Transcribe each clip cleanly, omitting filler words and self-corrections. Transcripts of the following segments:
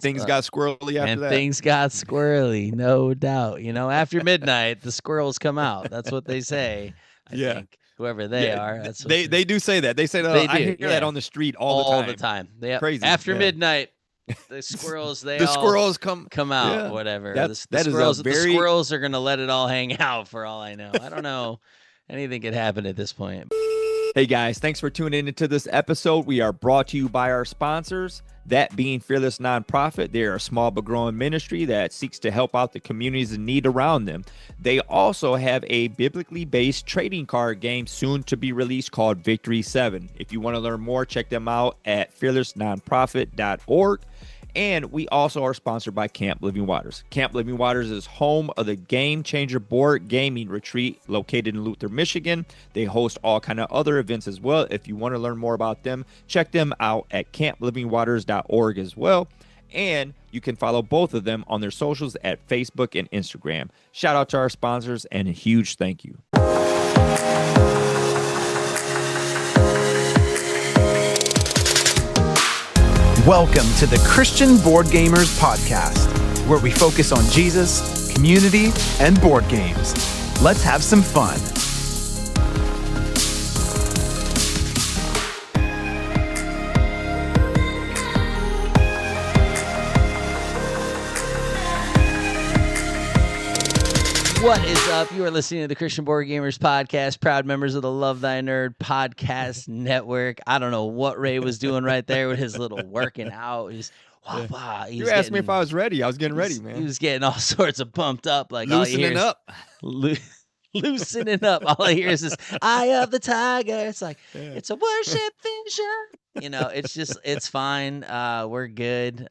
things got squirrely after and that. things got squirrely, no doubt. After midnight, the squirrels come out. That's what they say. I think whoever they are, that's what they do say that. They say that. they I do. hear that on the street all the time. Yep. Crazy. After midnight, the squirrels they the all squirrels come out. yeah. Whatever. That is a very the squirrels are gonna let it all hang out for all I know. I don't know. Anything could happen at this point. Hey guys, thanks for tuning into this episode. We are brought to you by our sponsors, that being Fearless Nonprofit. They are a small but growing ministry that seeks to help out the communities in need around them. They also have a biblically based trading card game soon to be released called Victory 7. If you want to learn more, check them out at fearlessnonprofit.org. And we also are sponsored by Camp Living Waters. Camp Living Waters is home of the Game Changer Board Gaming Retreat located in Luther, Michigan. They host all kind of other events as well. If you want to learn more about them, check them out at camplivingwaters.org as well. And you can follow both of them on their socials at Facebook and Instagram. Shout out to our sponsors and a huge thank you. Welcome to the Christian Board Gamers Podcast, where we focus on Jesus, community, and board games. Let's have some fun. What is up? You are listening to the Christian Board Gamers Podcast, proud members of the Love Thy Nerd Podcast Network. I don't know what Ray was doing right there with his little working out. He's You asked me if I was ready. I was getting ready, man. He was getting all sorts of pumped up. Like loosening up. Loosening up. All I hear is this eye of the tiger. It's like, it's a worship vision. It's fine. We're good.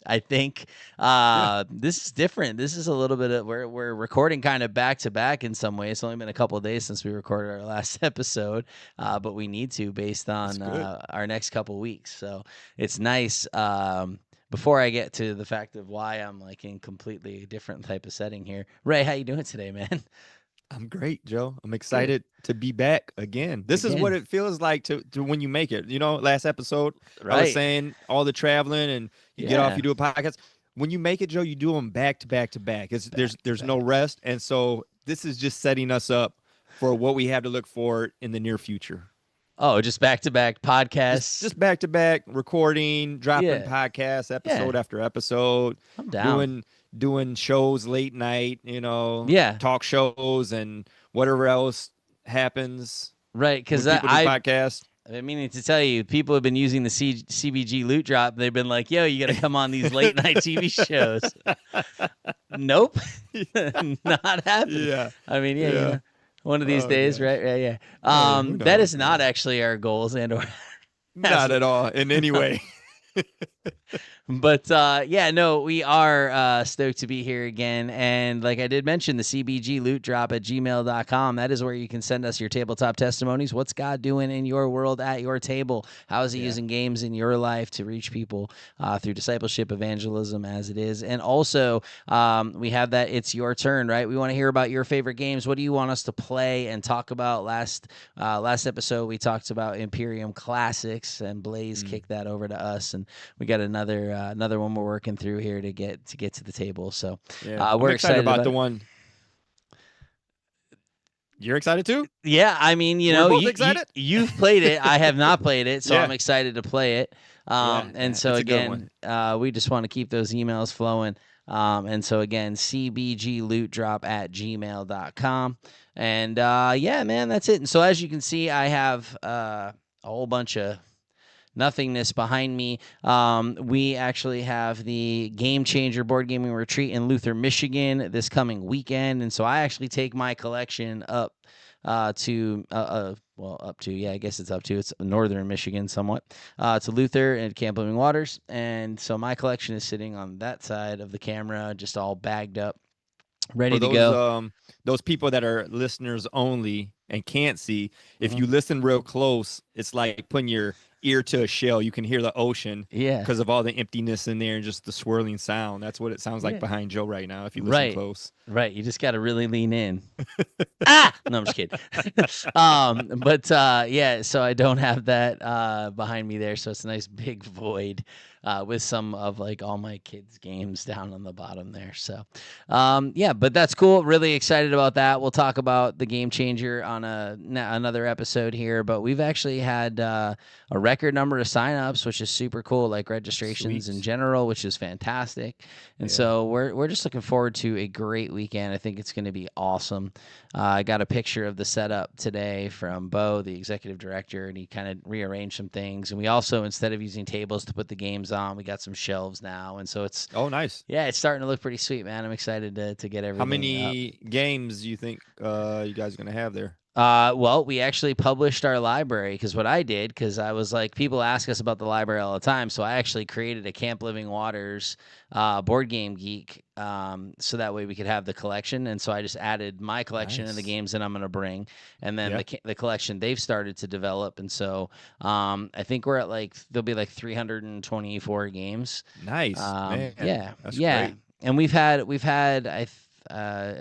I think this is different. This is a little bit of we're recording kind of back to back in some ways. It's only been a couple of days since we recorded our last episode, but we need to based on our next couple of weeks. So it's nice. Before I get to the fact of why I'm like in completely different type of setting here, Ray, how you doing today, man? I'm great, Joe. I'm excited to be back again. This is what it feels like to when you make it. Last episode, I was saying all the traveling and you get off, you do a podcast. When you make it, Joe, you do them back to back to back. There's no rest. And so this is just setting us up for what we have to look for in the near future. Oh, just back to back podcasts. Just back to back recording, dropping podcasts, episode after episode. I'm down. Doing shows late night, talk shows and whatever else happens. Right, because podcast. I mean, to tell you, people have been using the CBG loot drop. They've been like, yo, you got to come on these late night TV shows. Nope. Not happening. Yeah. I mean, one of these days, gosh. Right? Yeah. That is not actually our goals and or not at all in any way. But we are stoked to be here again. And like I did mention, the CBG loot drop at gmail.com. That is where you can send us your tabletop testimonies. What's God doing in your world at your table? How is he using games in your life to reach people through discipleship, evangelism as it is? And also we have that It's Your Turn, right? We want to hear about your favorite games. What do you want us to play and talk about? Last episode, we talked about Imperium Classics, and Blaze kicked that over to us. And we got another one we're working through here to get to the table. So we're excited about the one. You're excited too? Yeah, I mean, we're both excited? You've played it. I have not played it, so I'm excited to play it. So again, we just want to keep those emails flowing. And so again, cbglootdrop@gmail.com. And man, that's it. And so as you can see, I have a whole bunch of nothingness behind me. We actually have the Game Changer Board Gaming Retreat in Luther, Michigan this coming weekend. And so I actually take my collection up to it's northern Michigan somewhat, to Luther and Camp Living Waters. And so my collection is sitting on that side of the camera, just all bagged up, ready to go. Those people that are listeners only and can't see, if you listen real close, it's like putting your ear to a shell. You can hear the ocean because of all the emptiness in there and just the swirling sound. That's what it sounds like behind Joe right now if you listen close. Right. You just got to really lean in. No, I'm just kidding. So I don't have that behind me there, so it's a nice big void. with some of like all my kids' games down on the bottom there. So, yeah, but that's cool. Really excited about that. We'll talk about the Game Changer on another episode here. But we've actually had a record number of signups, which is super cool. Like registrations in Sweet. general, which is fantastic. And Yeah. so we're just looking forward to a great weekend. I think it's going to be awesome. I got a picture of the setup today from Bo, the executive director, and he kind of rearranged some things. And we also, instead of using tables to put the games on, we got some shelves now. And so it's, Oh, nice. yeah, it's starting to look pretty sweet, man. I'm excited to get everything How up. many games do you think you guys are going to have there? Well, we actually published our library because what I did, because I was like, people ask us about the library all the time. So I actually created a Camp Living Waters board game geek so that way we could have the collection. And so I just added my collection and the Nice. games that I'm going to bring, and then Yep. the collection they've started to develop. And so I think we're at like, there'll be like 324 games. Nice, man. Yeah. That's Yeah. great. And we've had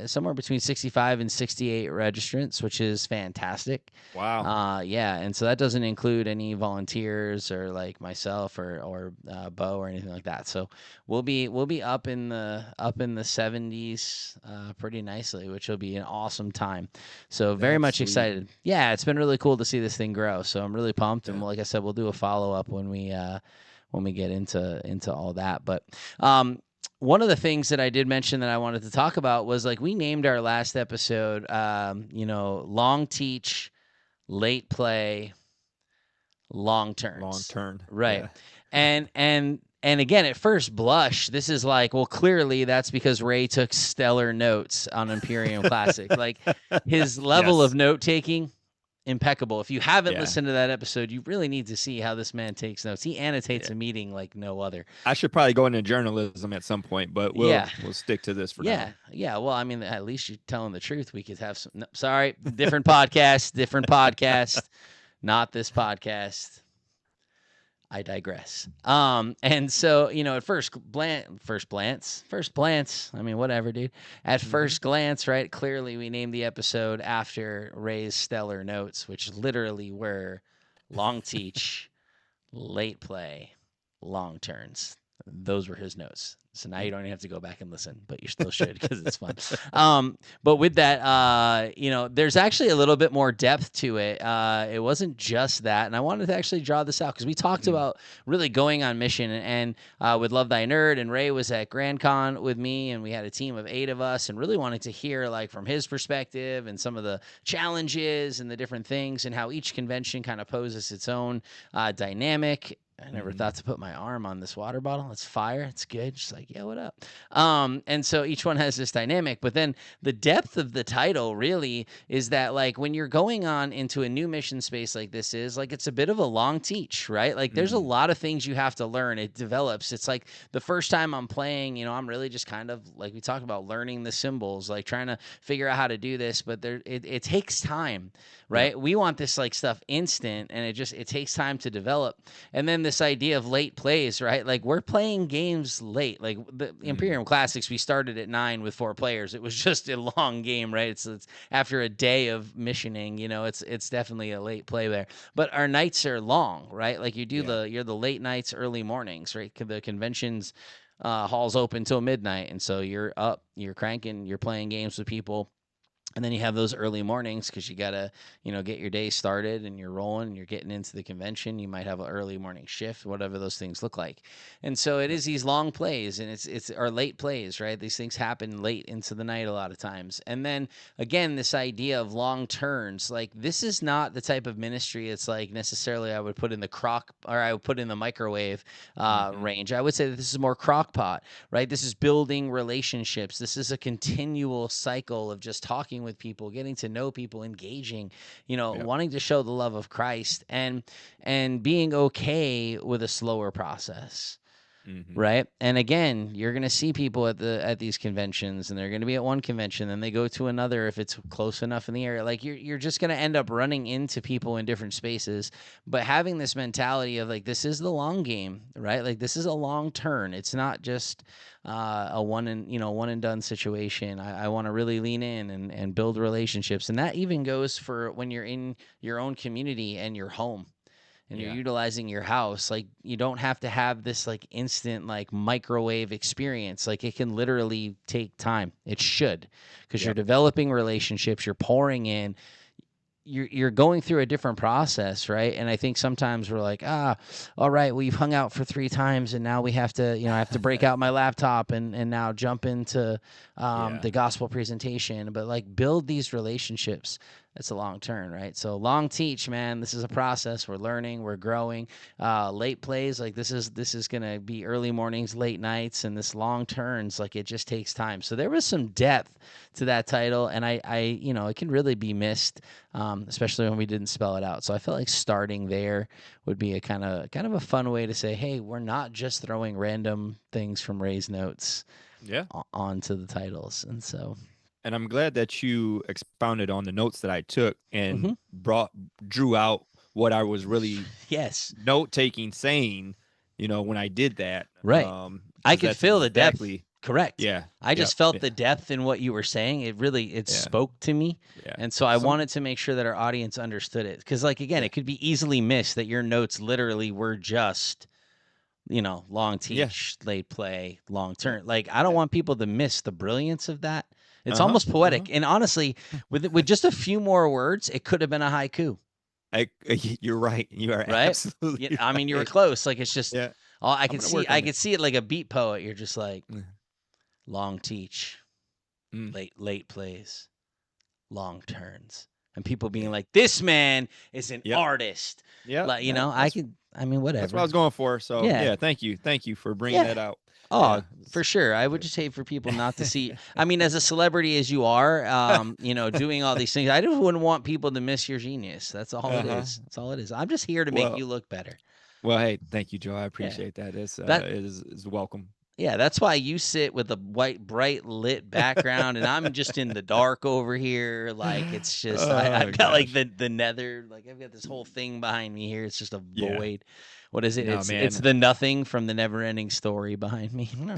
somewhere between 65 and 68 registrants, which is fantastic. Wow. Yeah, and so that doesn't include any volunteers or like myself or Bo or anything like that. So we'll be up in the 70s pretty nicely, which will be an awesome time. So very That's much sweet. excited. Yeah, it's been really cool to see this thing grow. So I'm really pumped, and Yeah. like I said, we'll do a follow up when we get into all that. But one of the things that I did mention that I wanted to talk about was like we named our last episode, long teach, late play, long turns. Long turn. Right. Yeah. And again, at first blush, this is like, well, clearly that's because Ray took stellar notes on Imperium Classic. Like his level Yes. of note taking, impeccable. If you haven't Yeah. listened to that episode, you really need to see how this man takes notes. He annotates a meeting like no other. I should probably go into journalism at some point, but we'll stick to this for now. Yeah. Well, I mean, at least you're telling the truth. We could have some. No, sorry, different podcast, not this podcast. I digress. And so, at first glance. I mean, whatever, dude. At first glance, right? Clearly, we named the episode after Ray's stellar notes, which literally were long teach, late play, long turns. Those were his notes. So now you don't even have to go back and listen, but you still should because it's fun. But with that, there's actually a little bit more depth to it. It wasn't just that. And I wanted to actually draw this out because we talked about really going on mission and with Love Thy Nerd, and Ray was at GrandCon with me, and we had a team of 8 of us, and really wanted to hear like from his perspective and some of the challenges and the different things and how each convention kind of poses its own dynamic. I never thought to put my arm on this water bottle. It's fire. It's good. Just like, yeah, what up? And so each one has this dynamic. But then the depth of the title really is that, like, when you're going on into a new mission space like this is, like, it's a bit of a long teach, right? Like, there's a lot of things you have to learn. It develops. It's like the first time I'm playing, I'm really just kind of, like we talked about, learning the symbols, like trying to figure out how to do this. But it takes time, right? Yeah. We want this, like, stuff instant, and it takes time to develop. And then this idea of late plays, right? Like we're playing games late. Like the Imperium Classics, we started at 9 with 4 players. It was just a long game, right? It's after a day of missioning, it's definitely a late play there. But our nights are long, right? Like you do you're the late nights, early mornings, right? The conventions halls open till midnight, and so you're up, you're cranking, you're playing games with people. And then you have those early mornings because you got to, get your day started and you're rolling and you're getting into the convention. You might have an early morning shift, whatever those things look like. And so it is these long plays and it's or late plays, right? These things happen late into the night a lot of times. And then again, this idea of long turns, like this is not the type of ministry it's like necessarily I would put in the microwave range. I would say that this is more crock pot, right? This is building relationships. This is a continual cycle of just talking with people, getting to know people, engaging, wanting to show the love of Christ and being okay with a slower process. Right. And again, you're going to see people at these conventions, and they're going to be at one convention, then they go to another if it's close enough in the area. Like you're just going to end up running into people in different spaces. But having this mentality of like, this is the long game, right? Like this is a long turn. It's not just a one and done situation. I want to really lean in and build relationships. And that even goes for when you're in your own community and your home. and you're Yeah. utilizing your house, like you don't have to have this like instant like microwave experience. Like it can literally take time. It should, because you're Yep. developing relationships, you're pouring in, you're going through a different process, right? And I think sometimes we're like, all right, we've hung out for 3 times, and now we have to, I have to break out my laptop and now jump into Yeah. the gospel presentation. But like, build these relationships. That's a long term, right? So long teach, man. This is a process. We're learning, we're growing. Late plays, like this is gonna be early mornings, late nights, and this long turns. Like it just takes time. So there was some depth to that title, and I it can really be missed, especially when we didn't spell it out. So I felt like starting there would be a kind of a fun way to say, hey, we're not just throwing random things from Ray's notes Yeah. onto the titles. And so, And I'm glad that you expounded on the notes that I took and mhm. drew out what I was really Yes, note taking, saying, when I did that, right. I because could that's feel the depth. exactly, Correct. yeah, I yeah, just felt yeah, the depth in what you were saying. It yeah, spoke to me. yeah. And so I Some, wanted to make sure that our audience understood it. Because, like, again, yeah, it could be easily missed that your notes literally were just, long yeah, teach, late play, long yeah, turn. Like, I don't yeah. want people to miss the brilliance of that. It's Uh huh. almost Uh huh. poetic. And honestly, with just a few more words, it could have been a haiku, You're right. You are right? absolutely I mean, you were right. close. Like, it's just, Yeah. I I'm could gonna see, work on it. it like a beat poet. You're just like, Mm, long teach, mm, late plays, long turns, and people being yeah. like, "This man is an Yep. artist." Yep. Like, That, I that's could. I mean, that's what I whatever. was going for. So Yeah, yeah, thank you. Thank you for bringing yeah. that out. Oh, Yeah. for sure. I would just hate for people not to see. I mean, as a celebrity as you are, doing all these things, I just wouldn't want people to miss your genius. That's all it Uh-huh. is. That's all it is. I'm just here to make Well, you look better. well, hey, thank you, Joe. I Yeah. appreciate that. It's That is welcome. Yeah, that's why you sit with a white, bright lit background, and I'm just in the dark over here. Like it's just Oh I've got like gosh. the nether, like I've got this whole thing behind me here. It's just a Yeah. void. What is it? No, It's man. the nothing from the never ending story behind me. I don't know.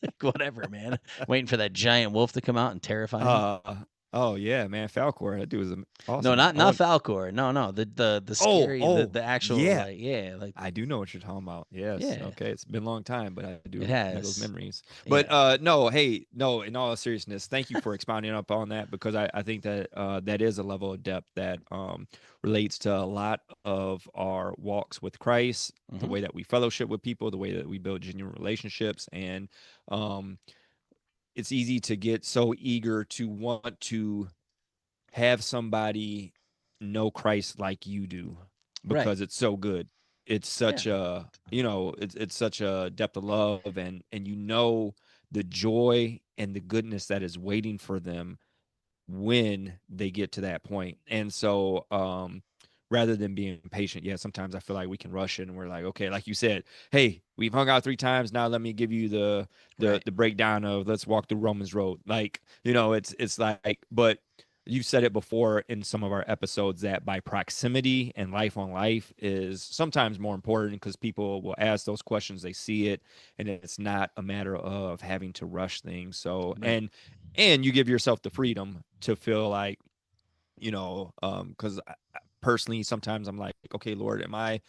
Like, whatever, man. Waiting for that giant wolf to come out and terrify me. uh oh yeah, man. Falcor, that dude was No, awesome. not Falcor. No. The scary, Oh, the actual, yeah. like, yeah, like, I do know what you're talking about. Yes. yeah, Okay. It's been a long time, but I it do have those has. memories. But Yeah. no, hey, no, in all seriousness, thank you for expounding up on that, because I think that that is a level of depth that relates to a lot of our walks with Christ, the Hmm. way that we fellowship with people, the way that we build genuine relationships. And um it's easy to get so eager to want to have somebody know Christ like you do, Right. because it's so good. It's Yeah. such a, it's such a depth of love, and the joy and the goodness that is waiting for them when they get to that point. And so rather than being patient, yeah, sometimes I feel like we can rush it and we're like, okay, like you said, hey, we've hung out 3 times, now let me give you Right. the breakdown of let's walk through Romans road. Like, it's like, but you said it before in some of our episodes that by proximity and life on life is sometimes more important, because people will ask those questions, they see it, and it's not a matter of having to rush things. So Right. and you give yourself the freedom to feel like, because personally sometimes I'm like, okay, Lord, am I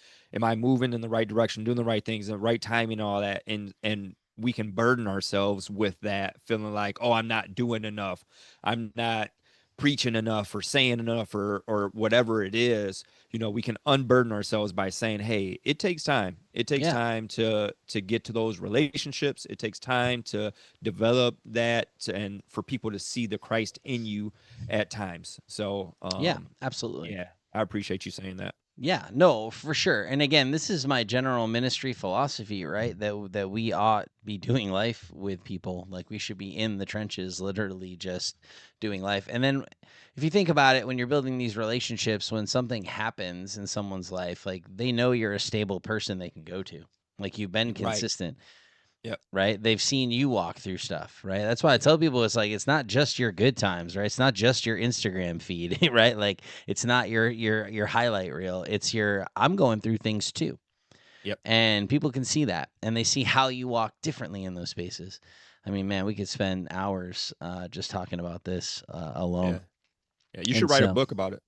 moving in the right direction, doing the right things, the right timing, all that, and we can burden ourselves with that, feeling like, oh, I'm not doing enough, I'm not preaching enough or saying enough, or whatever it is. We can unburden ourselves by saying, hey, it takes time, Yeah. to get to those relationships, it takes time to develop that, and for people to see the Christ in you at times. So Yeah. Absolutely. yeah, I appreciate you saying that. Yeah, no, for sure. And again, this is my general ministry philosophy, right? That we ought be doing life with people. Like we should be in the trenches, literally just doing life. And then if you think about it, when you're building these relationships, when something happens in someone's life, like they know you're a stable person they can go to. Like you've been Right. consistent, Yep. right? They've seen you walk through stuff, right? That's why I Yep. tell people it's like it's not just your good times, right? It's not just your Instagram feed, right? Like it's not your highlight reel. It's your I'm going through things too. Yep. And people can see that and they see how you walk differently in those spaces. I mean, man, we could spend hours just talking about this Yeah. alone. Yeah. You And should write a so book about it.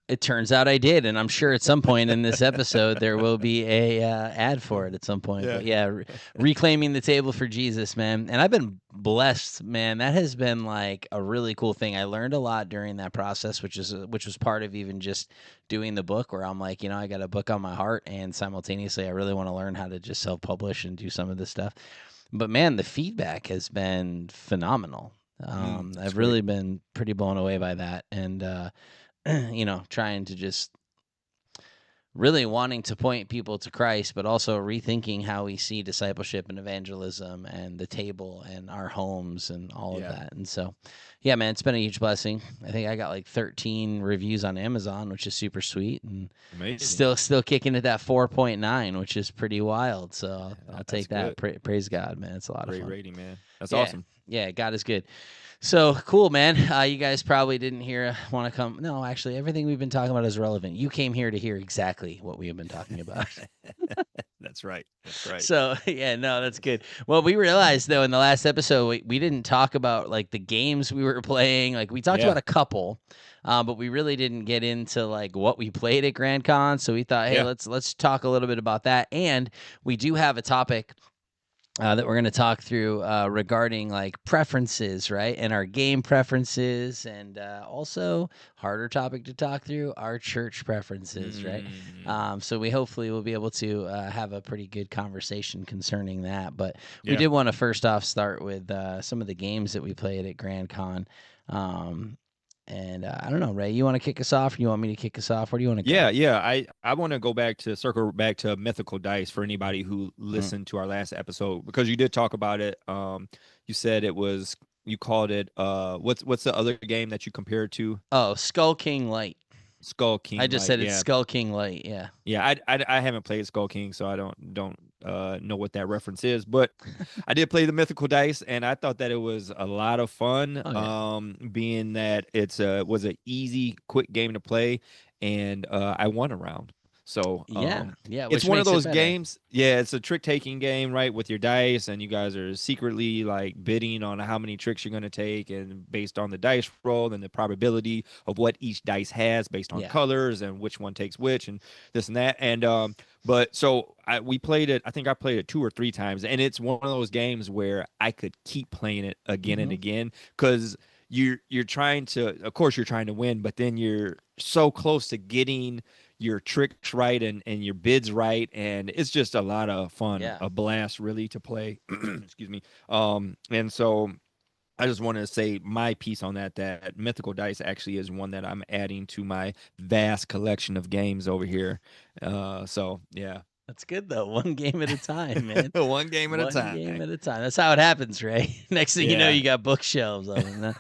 It turns out I did, and I'm sure at some point in this episode there will be a ad for it at some point. Yeah. But yeah, reclaiming the table for Jesus, man. And I've been blessed, man. That has been like a really cool thing. I learned a lot during that process, which was part of even just doing the book. Where I'm like, I got a book on my heart, and simultaneously, I really want to learn how to just self-publish and do some of this stuff. But man, the feedback has been phenomenal. I've really been pretty blown away by that, and trying to just really wanting to point people to Christ, but also rethinking how we see discipleship and evangelism and the table and our homes and all of that. And so, yeah, man, it's been a huge blessing. I think I got like 13 reviews on Amazon, which is super sweet, and Amazing. still kicking at that 4.9, which is pretty wild. So I'll take that. Praise God, man. It's a lot of fun. Great rating, man. That's awesome. Yeah, God is good. So cool, man. You guys probably didn't want to come. No, actually, everything we've been talking about is relevant. You came here to hear exactly what we have been talking about. That's right. That's right. So yeah, no, that's good. Well, we realized though in the last episode we didn't talk about like the games we were playing. Like we talked about a couple, but we really didn't get into like what we played at GrandCon. So we thought, hey, let's talk a little bit about that. And we do have a topic that we're going to talk through regarding like preferences, right? And our game preferences, and also harder topic to talk through, our church preferences, right? So we hopefully will be able to have a pretty good conversation concerning that. But we did want to first off start with some of the games that we played at GrandCon. And I don't know, Ray, you want to kick us off, or you want me to kick us off? Where do you want to go? Yeah. I want to circle back to Mythical Dice for anybody who listened to our last episode, because you did talk about it. You said you called it, what's the other game that you compared to? Oh, Skull King Light. Skull King. I just said it's Skull King Light. Yeah. Yeah. I haven't played Skull King, so I don't know what that reference is, but I did play the Mythical Dice, and I thought that it was a lot of fun. Being that was an easy, quick game to play, and I won a round. So it's one of those games. Yeah, it's a trick-taking game, right, with your dice, and you guys are secretly like bidding on how many tricks you're going to take, and based on the dice roll and the probability of what each dice has based on colors and which one takes which and this and that. And but so we played it. I think I played it 2 or 3 times, and it's one of those games where I could keep playing it again and again, because you're trying to, of course, you're trying to win, but then you're so close to getting your tricks right and your bids right, and it's just a lot of fun, a blast really to play. Excuse me. And so I just wanted to say my piece on that Mythical Dice actually is one that I'm adding to my vast collection of games over here. So yeah. That's good though. One game at a time, man. One game at a time. One game at a time. That's how it happens, Ray. Next thing you know, you got bookshelves of them.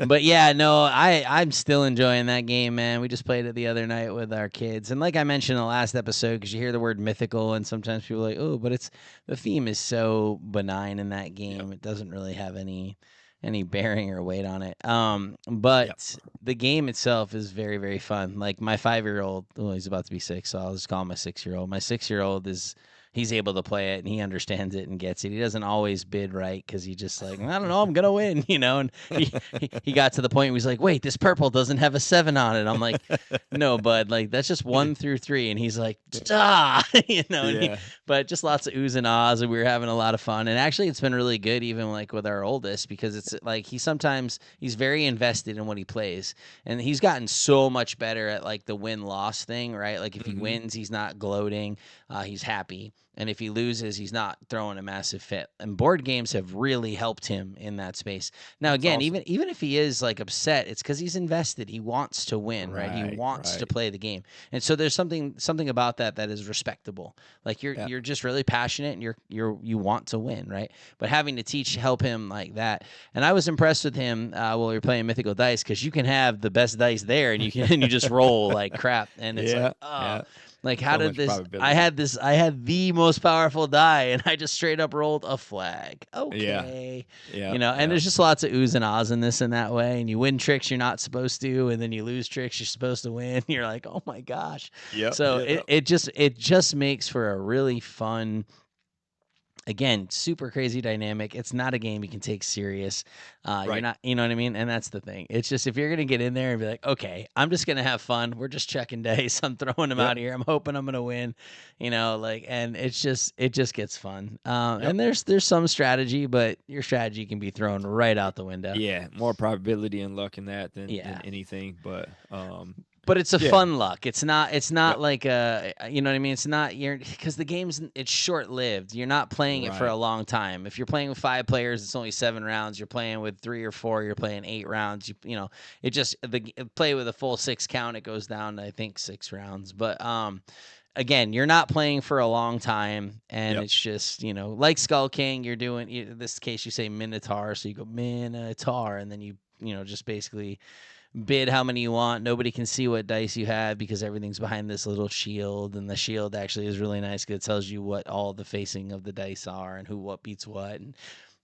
But yeah, no, I'm still enjoying that game, man. We just played it the other night with our kids, and like I mentioned in the last episode, because you hear the word mythical, and sometimes people are like, oh, but the theme is so benign in that game. It doesn't really have any bearing or weight on it. But the game itself is very, very fun. Like my 5-year-old, well, he's about to be 6, so I'll just call him my 6-year-old. My 6-year-old he's able to play it, and he understands it and gets it. He doesn't always bid right, because he just like, I don't know, I'm gonna win, And he got to the point where he's like, wait, this purple doesn't have a 7 on it. I'm like, no, bud, like that's just 1 through 3, and he's like, but just lots of oohs and ahs, and we were having a lot of fun. And actually, it's been really good, even like with our oldest, because it's like he's very invested in what he plays, and he's gotten so much better at like the win-loss thing, right? Like if he wins, he's not gloating, he's happy. And if he loses, he's not throwing a massive fit. And board games have really helped him in that space. Now, again, even if he is like upset, it's because he's invested. He wants to win, right? He wants to play the game. And so there's something about that is respectable. Like you're just really passionate, and you want to win, right? But having to help him like that. And I was impressed with him while we were playing Mythical Dice, because you can have the best dice there, and you just roll like crap, and it's like, how did this? I had the most powerful die, and I just straight up rolled a flag. Okay, and there's just lots of oohs and ahs in this and that way. And you win tricks you're not supposed to, and then you lose tricks you're supposed to win. You're like, oh my gosh. It just makes for a really fun Again, super crazy dynamic. It's not a game you can take serious. You're Right. not, you know what I mean? And that's the thing. It's just if you're going to get in there and be like, okay, I'm just going to have fun. We're just checking dice. I'm throwing them Yep. out here. I'm hoping I'm going to win, like, and it just gets fun. Yep. And there's some strategy, but your strategy can be thrown right out the window. Yeah, more probability and luck in that than Yeah. anything. But But it's a yeah. fun luck. It's not Yep. like you know what I mean? It's not because the game's it's short lived. You're not playing it for a Right. long time. If you're playing with 5 players, it's only 7 rounds. You're playing with 3 or 4, you're playing 8 rounds. It just play with a full 6 count. It goes down to I think 6 rounds. But again, you're not playing for a long time, and Yep. it's just like Skull King. You're doing in this case you say Minotaur, so you go Minotaur, and then you just basically bid how many you want. Nobody can see what dice you have because everything's behind this little shield, and the shield actually is really nice because it tells you what all the facing of the dice are and what beats what. And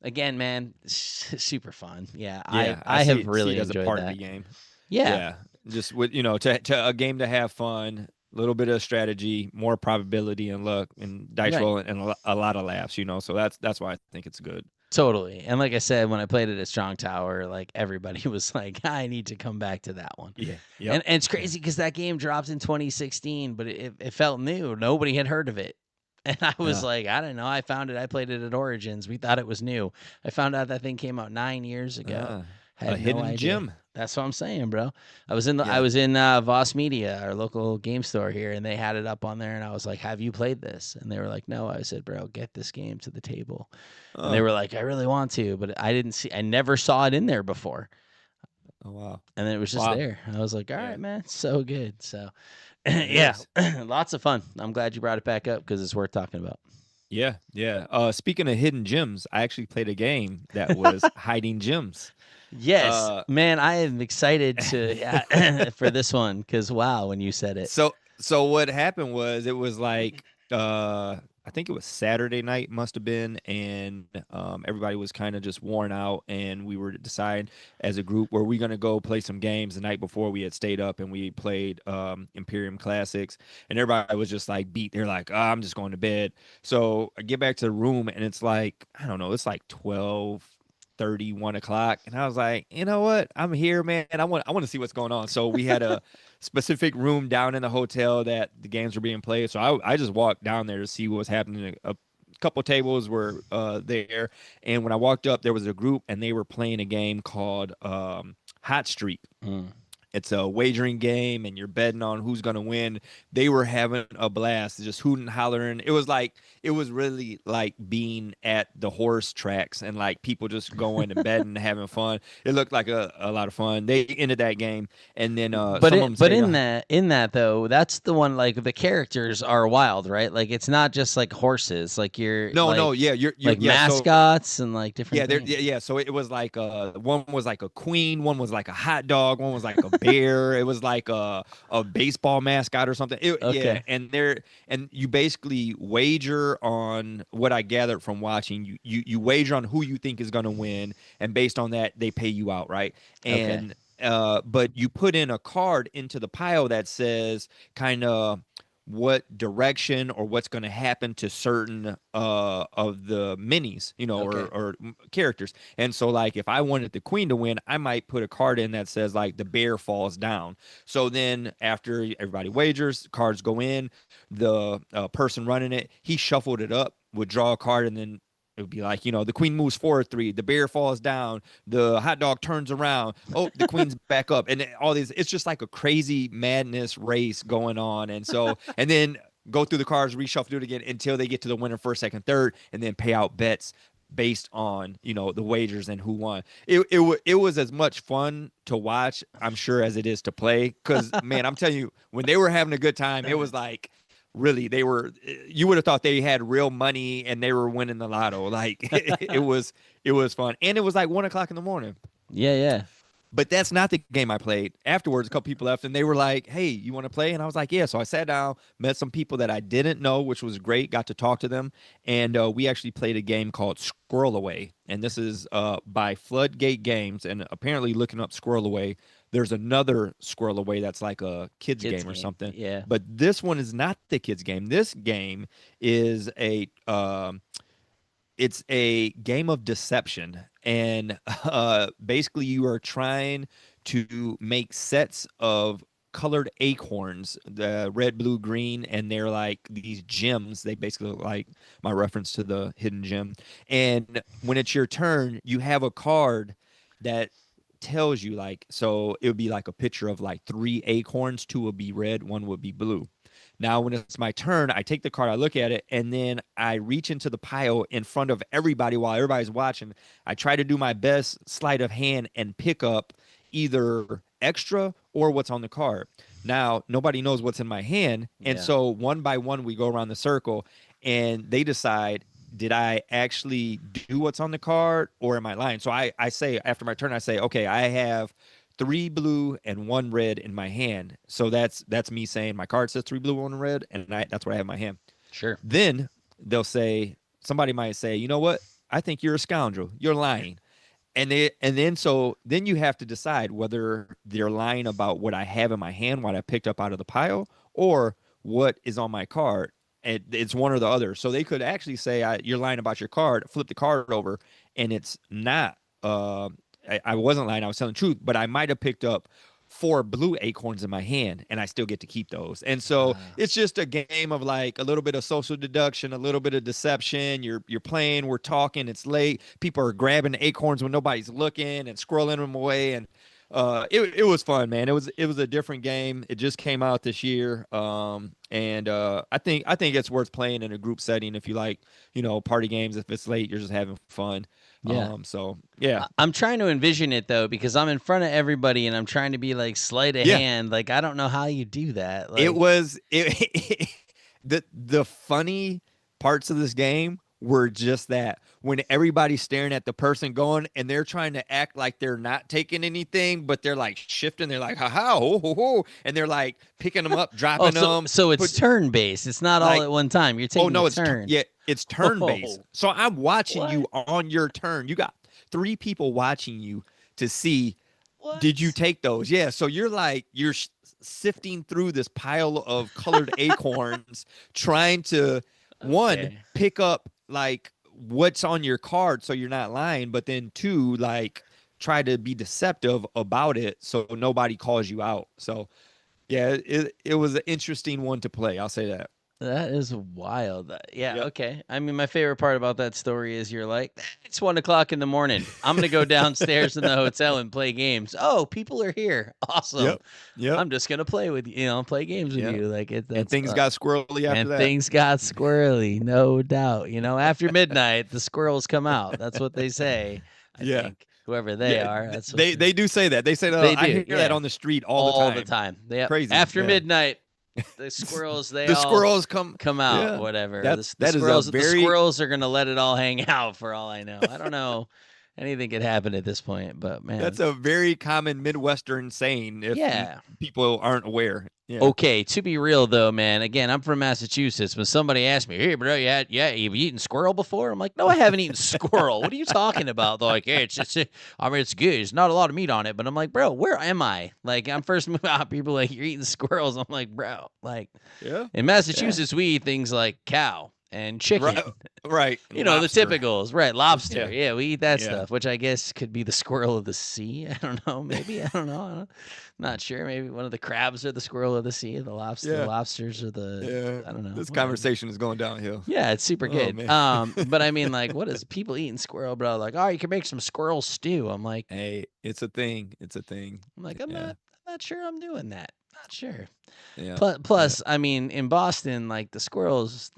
again, man, super fun. Yeah, I Yeah, I I see have it really as a enjoyed party that. game. Yeah, Yeah, just with to a game to have fun, a little bit of strategy, more probability and luck, and dice right. roll, and a lot of laughs. So that's why I think it's good. Totally. And like I said, when I played it at Strong Tower, like everybody was like, I need to come back to that one. Yeah. Yep. And it's Yeah. crazy because that game dropped in 2016, but it felt new. Nobody had heard of it. And I was Yeah. like, I don't know. I found it. I played it at Origins. We thought it was new. I found out that thing came out 9 years ago. A Had no hidden idea. gem. That's what I'm saying, bro. I Yeah. was in Voss Media, our local game store here, and they had it up on there. And I was like, "Have you played this?" And they were like, "No." I said, "Bro, get this game to the table." And they Oh. were like, "I really want to, but I never saw it in there before." Oh wow. And then it was just Wow. there. I was like, "All Yeah. right, man, so good." So, It yeah, is. lots of fun. I'm glad you brought it back up because it's worth talking about. Yeah. Yeah. Speaking of hidden gems, I actually played a game that was hiding gems. Yes, Uh. man, I am excited for this one because wow, when you said it, So what happened was it was like I think it was Saturday night must have been, and everybody was kind of just worn out, and we were deciding as a group were we gonna go play some games. The night before we had stayed up and we played Imperium Classics, and everybody was just like beat. They're like, oh, I'm just going to bed. So I get back to the room and it's like, I don't know, it's like 12:30, 1 o'clock, and I was like, you know what, I'm here, man. I want to see what's going on. So we had a specific room down in the hotel that the games were being played. So I just walked down there to see what was happening. A couple tables were there, and when I walked up, there was a group, and they were playing a game called Hot Streak. mm, It's a wagering game, and you're betting on who's going to win. They were having a blast, just hooting, hollering. It was really like being at the horse tracks and like people just going and betting and having fun. It looked like a lot of fun. They ended that game, and then but some of them but stayed. in that though, that's the one like the characters are wild, right? Like it's not just like horses, like you're No, no, yeah, you're like yeah. So mascots and like yeah, different there, things. yeah, yeah. So it was like one was like a queen, one was like a hot dog, one was like a bear. It was like a baseball mascot or something. Yeah, Okay, and you basically wager on what I gathered from watching. You wager on who you think is going to win, and based on that, they pay you out, right? okay, And but you put in a card into the pile that says kind of what direction or what's going to happen to certain of the minis, okay, or characters. And so like if I wanted the queen to win, I might put a card in that says like the bear falls down. So then after everybody wagers, cards go in, the person running it, he shuffled it up, would draw a card, and then it would be like, the queen moves forward 3, the bear falls down, the hot dog turns around, oh, the queen's back up, and all these. It's just like a crazy madness race going on, and then go through the cards, reshuffle it again until they get to the winner, first, second, third, and then pay out bets based on the wagers and who won. It was as much fun to watch, I'm sure, as it is to play. Because man, I'm telling you, when they were having a good time, it was like really you would have thought they had real money and they were winning the lotto. Like it was fun, and it was like 1 o'clock in the morning. yeah, yeah. But that's not the game I played. Afterwards, a couple people left, and they were like, "Hey, you want to play?" And I was like, "Yeah." So I sat down, met some people that I didn't know, which was great. Got to talk to them, and we actually played a game called Squirrel Away. And this is by Floodgate Games. And apparently, looking up Squirrel Away, there's another Squirrel Away that's like a kids Kids game or game, something. yeah. But this one is not the kids game. This game is a it's a game of deception, and basically you are trying to make sets of colored acorns, the red, blue, green, and they're like these gems. They basically look like my reference to the hidden gem. And when it's your turn, you have a card that tells you, like, so it would be like a picture of like three acorns, two would be red, one would be blue. Now, when it's my turn, I take the card, I look at it, and then I reach into the pile in front of everybody while everybody's watching. I try to do my best sleight of hand and pick up either extra or what's on the card. Now, nobody knows what's in my hand. And Yeah. so one by one, we go around the circle and they decide, did I actually do what's on the card or am I lying? So I say, after my turn, I say, okay, I have three blue and one red in my hand. So that's me saying my card says three blue, one red, and that's what I have in my hand. Sure. Then they'll say, somebody might say, you know what? I think you're a scoundrel. You're lying. And then you have to decide whether they're lying about what I have in my hand, what I picked up out of the pile, or what is on my card. It's one or the other. So they could actually say, you're lying about your card, flip the card over, and it's not. I wasn't lying. I was telling the truth, but I might have picked up four blue acorns in my hand and I still get to keep those. And so it's just a game of like a little bit of social deduction, a little bit of deception. You're playing, we're talking, it's late. People are grabbing the acorns when nobody's looking and squirreling them away. And it was fun, man. It was a different game. It just came out this year. And I think it's worth playing in a group setting if you like, party games. If it's late, you're just having fun. Yeah. So yeah. I'm trying to envision it though, because I'm in front of everybody and I'm trying to be like sleight of hand. Like, I don't know how you do that. Like, the funny parts of this game were just that when everybody's staring at the person going and they're trying to act like they're not taking anything, but they're like shifting. They're like, ha, ho, ho, ho. And they're like picking them up, dropping them. So it's turn based. It's not all at one time. You're taking a turn. It's turn based. So I'm watching What? you on your turn. You got three people watching you to see, did you take those? Yeah. So you're sifting through this pile of colored acorns, trying to pick up like what's on your card so you're not lying, but then two, like try to be deceptive about it so nobody calls you out. So yeah, it was an interesting one to play. I'll say that. That is wild. Yeah, Yep. okay. I mean, my favorite part about that story is you're like, it's 1:00 in the morning. I'm gonna go downstairs in the hotel and play games. Oh, people are here. Awesome. Yep. I'm just gonna play with you, play games with you. Like and things got squirrely after that. Things got squirrely, no doubt. After midnight, the squirrels come out. That's what they say. I think. Whoever they are. That's what they do say that. They say that. I hear that on the street all the time. Yep. Crazy. After midnight. The squirrels, squirrels come out, whatever. The squirrels are gonna let it all hang out for all I know. I don't know. Anything could happen at this point, but man, that's a very common Midwestern saying. If people aren't aware. Yeah. Okay, to be real though, man. Again, I'm from Massachusetts. When somebody asked me, "Hey, bro, you've eaten squirrel before?" I'm like, "No, I haven't eaten squirrel. What are you talking about?" They're like, "Hey, it's good. It's not a lot of meat on it." But I'm like, "Bro, where am I?" Like, I'm first moving out. People are like, "You're eating squirrels." I'm like, "Bro, like, in Massachusetts, we eat things like cow and chicken." Right. The typicals. Right. Lobster. Yeah, we eat that stuff, which I guess could be the squirrel of the sea. I don't know. Maybe. I don't know. Not sure. Maybe one of the crabs are the squirrel of the sea. The lobsters are the. I don't know. This conversation is going downhill. Yeah, it's super good. But I mean, like, what is people eating squirrel, bro? Like, you can make some squirrel stew. I'm like, hey, it's a thing. It's a thing. I'm like, I'm not sure I'm doing that. Not sure. Yeah. Plus, I mean, in Boston, like the squirrels,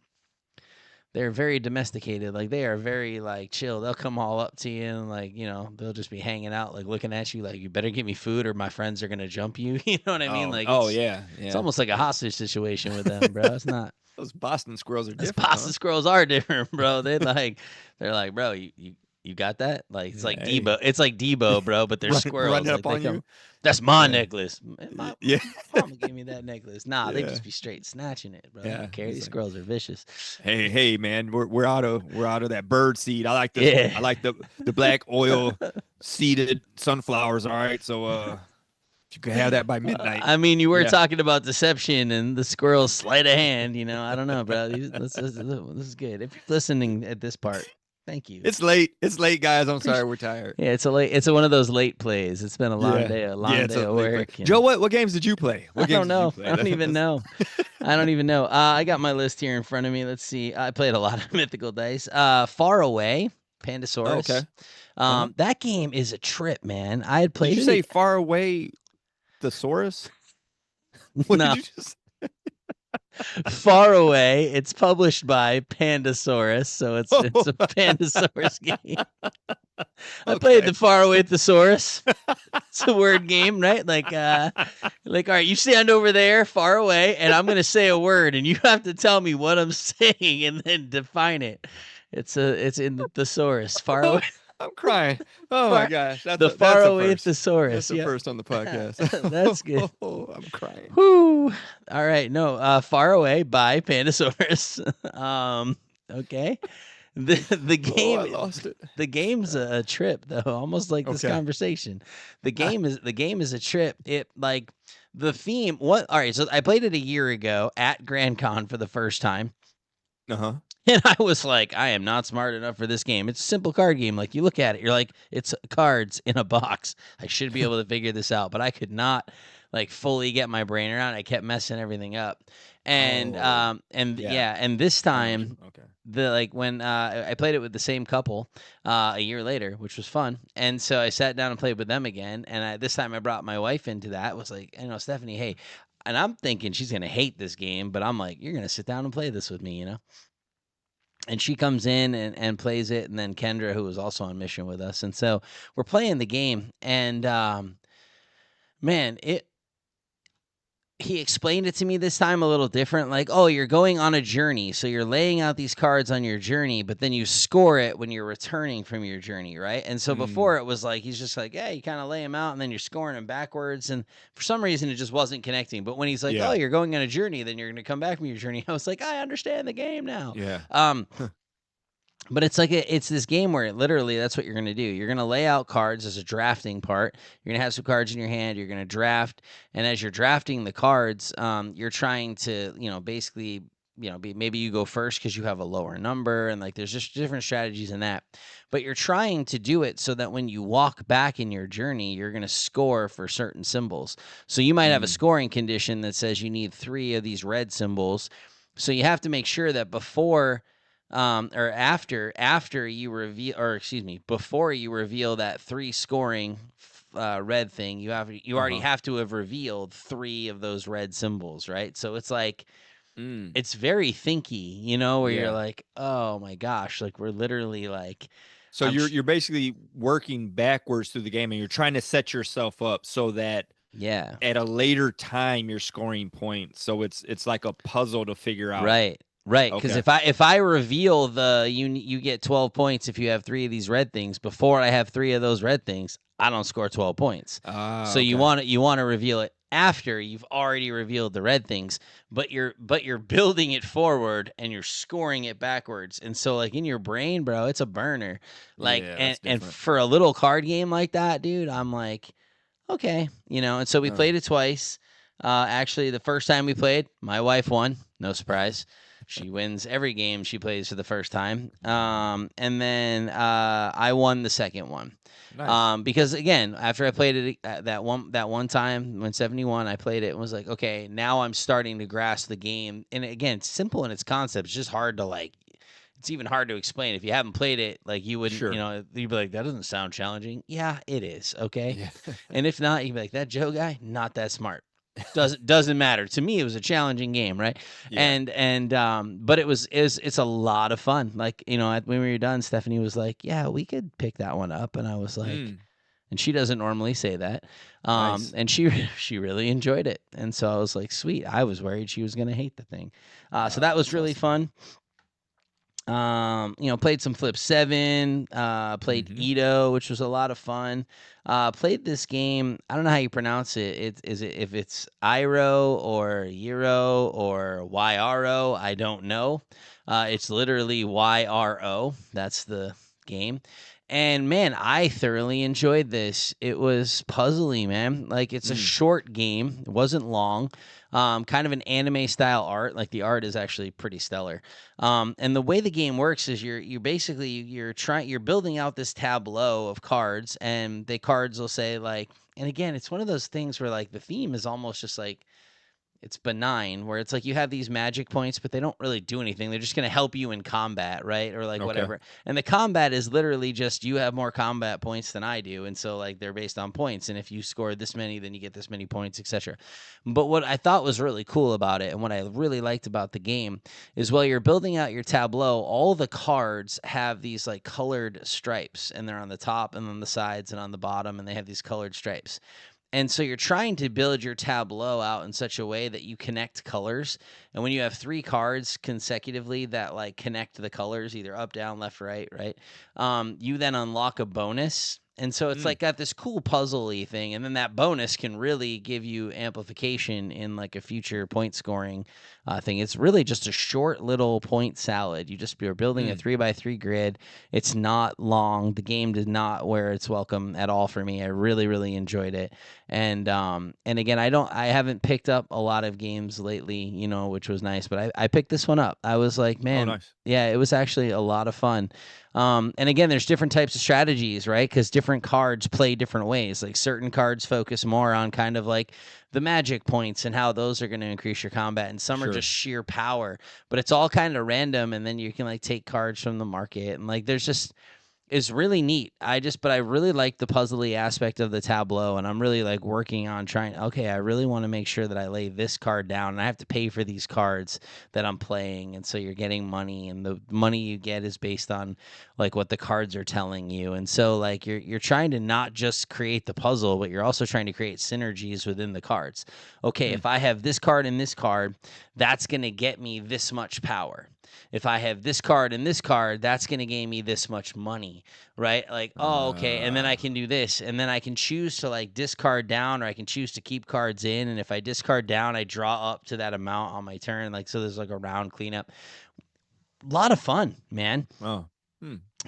they're very domesticated. Like, they are very like chill. They'll come all up to you and like, they'll just be hanging out, like looking at you like, you better give me food or my friends are going to jump you. You know what I mean? Like, it's almost like a hostage situation with them, bro. It's not. Those Boston squirrels are different. Boston squirrels are different, bro. They're like, bro, you got that? Like, it's like Debo. It's like Debo, bro, but they're squirrels. Running up on you. That's my necklace. My mama gave me that necklace. Nah, they just be straight snatching it, bro. Yeah, these squirrels are vicious. Hey, man, we're out of that bird seed. I like this. Yeah. I like the black oil seeded sunflowers. All right, so you could have that by midnight. I mean, you were talking about deception and the squirrels sleight of hand. I don't know, bro. This is good. If you're listening at this part, Thank you. It's late. It's late, guys. I'm sorry. We're tired. Yeah, it's one of those late plays. It's been a long day of work. Joe, what games did you play? I don't know. I don't even know. I don't even know. I got my list here in front of me. Let's see. I played a lot of Mythical Dice. Far Away, Pandasaurus. Oh, okay. That game is a trip, man. I had played Did you say Far Away Thesaurus? What No. did you just Far Away. It's published by Pandasaurus, so it's a Pandasaurus game. I played the Far Away Thesaurus. It's a word game, right? Like, all right, you stand over there, far away, and I'm gonna say a word, and you have to tell me what I'm saying and then define it. It's in the thesaurus, far away. I'm crying. Oh my gosh. The Far Away Thesaurus. That's the first on the podcast. That's good. Oh, I'm crying. Whoo. All right. No, Far Away by Pandasaurus. Okay. The game I lost it. The game's a trip though, almost like this conversation. The game is a trip. It like the theme all right, so I played it a year ago at GrandCon for the first time. Uh-huh. And I was like, I am not smart enough for this game. It's a simple card game. Like, you look at it, you're like, it's cards in a box. I should be able to figure this out. But I could not, like, fully get my brain around it. I kept messing everything up. And, and this time, when I played it with the same couple a year later, which was fun. And so I sat down and played with them again. And this time I brought my wife into that. It was like, Stephanie, hey. And I'm thinking she's going to hate this game. But I'm like, you're going to sit down and play this with me, And she comes in and plays it, and then Kendra, who was also on mission with us. And so we're playing the game, and man, he explained it to me this time a little different. Like, oh, you're going on a journey, so you're laying out these cards on your journey, but then you score it when you're returning from your journey, right? And so before it was like, he's just like, yeah, you kind of lay them out, and then you're scoring them backwards, and for some reason it just wasn't connecting. But when he's like, oh, you're going on a journey, then you're going to come back from your journey, I was like, I understand the game now. Yeah. But it's like it's this game where literally that's what you're going to do. You're going to lay out cards as a drafting part. You're going to have some cards in your hand. You're going to draft. And as you're drafting the cards, you're trying to, basically, maybe you go first because you have a lower number. And like there's just different strategies in that. But you're trying to do it so that when you walk back in your journey, you're going to score for certain symbols. So you might have a scoring condition that says you need 3 of these red symbols. So you have to make sure that before you reveal, before you reveal that 3 scoring red thing, you already have to have revealed 3 of those red symbols, right? So it's like it's very thinky, where you're like, oh my gosh, like we're literally like. So you're basically working backwards through the game, and you're trying to set yourself up so that at a later time you're scoring points. So it's like a puzzle to figure out. Right, because if I reveal you get 12 points if you have 3 of these red things before I have 3 of those red things, I don't score 12 points. So you want to reveal it after you've already revealed the red things, but you're building it forward and you're scoring it backwards. And so like in your brain, bro, it's a burner. Like and for a little card game like that, dude, I'm like, okay, And so we played it twice. Actually, the first time we played, my wife won. No surprise. She wins every game she plays for the first time. And then I won the second one. Nice. Because again, after I played it that one time when 71, I played it and was like, okay, now I'm starting to grasp the game. And again, it's simple in its concept. It's just hard to it's even hard to explain. If you haven't played it, like you wouldn't, you'd be like, that doesn't sound challenging. Yeah, it is. Okay. Yeah. And if not, you'd be like, that Joe guy, not that smart. Doesn't matter to me. It was a challenging game, right? Yeah. But it's a lot of fun. Like when we were done, Stephanie was like, "Yeah, we could pick that one up," and I was like, and she doesn't normally say that, nice. And she really enjoyed it, and so I was like, "Sweet." I was worried she was gonna hate the thing, so that was really fun. Played some Flip 7, played Edo, which was a lot of fun. Played this game. I don't know how you pronounce it. If it's Iro or Euro or YRO, I don't know. It's literally YRO. That's the game. And man, I thoroughly enjoyed this. It was puzzly, man. Like it's a short game. It wasn't long. Kind of an anime style art. Like the art is actually pretty stellar. And the way the game works is you're basically you're building out this tableau of cards, and the cards will say like, and again, it's one of those things where like the theme is almost just like it's benign, where it's like you have these magic points, but they don't really do anything. They're just going to help you in combat, right? Or like Okay. whatever. And the combat is literally just you have more combat points than I do, and so like they're based on points. And if you score this many, then you get this many points, etc. But what I thought was really cool about it, and what I really liked about the game, is while you're building out your tableau, all the cards have these like colored stripes, and they're on the top and on the sides and on the bottom, and they have these colored stripes. And so you're trying to build your tableau out in such a way that you connect colors. And when you have 3 cards consecutively that like connect the colors, either up, down, left, right, you then unlock a bonus. And so it's like got this cool puzzle-y thing. And then that bonus can really give you amplification in like a future point scoring thing. It's really just a short little point salad. You're building a 3x3 grid. It's not long. The game did not wear its welcome at all for me. I really, really enjoyed it. And again, I haven't picked up a lot of games lately, which was nice, but I picked this one up. I was like, man, nice. Yeah, it was actually a lot of fun. And again, there's different types of strategies, right? Because different cards play different ways. Like certain cards focus more on kind of like the magic points and how those are going to increase your combat, and some are just sheer power. But it's all kind of random, and then you can like take cards from the market, and like there's just is really neat. But I really like the puzzly aspect of the tableau, and I'm really like working on okay, I really want to make sure that I lay this card down, and I have to pay for these cards that I'm playing. And so you're getting money, and the money you get is based on like what the cards are telling you. And so like you're trying to not just create the puzzle, but you're also trying to create synergies within the cards. Okay, if I have this card and this card, that's going to get me this much power. If I have this card and this card, that's going to gain me this much money, right? Like, oh, okay. And then I can do this. And then I can choose to like discard down, or I can choose to keep cards in. And if I discard down, I draw up to that amount on my turn. Like, so there's like a round cleanup. A lot of fun, man. Oh.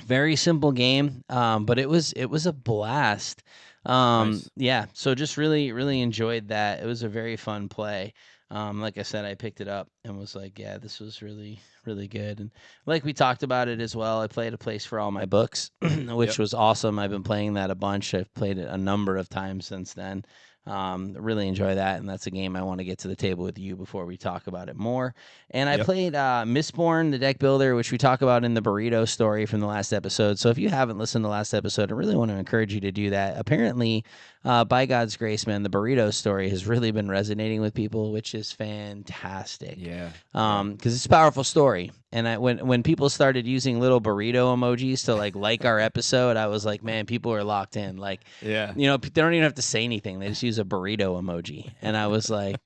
Very simple game, but it was a blast. Nice. Yeah, so just really, really enjoyed that. It was a very fun play. Like I said, I picked it up and was like, yeah, this was really, really good. And like we talked about it as well, I played A Place for All My Books, which was awesome. I've been playing that a bunch. I've played it a number of times since then. Really enjoy that, and that's a game I want to get to the table with you before we talk about it more. And I played Mistborn, the deck builder, which we talk about in the burrito story from the last episode. So if you haven't listened to the last episode, I really want to encourage you to do that. Apparently, by God's grace, man, the burrito story has really been resonating with people, which is fantastic. Yeah. Because it's a powerful story. And when people started using little burrito emojis to like our episode, I was like, man, people are locked in. Like, Yeah. they don't even have to say anything. They just use a burrito emoji. And I was like,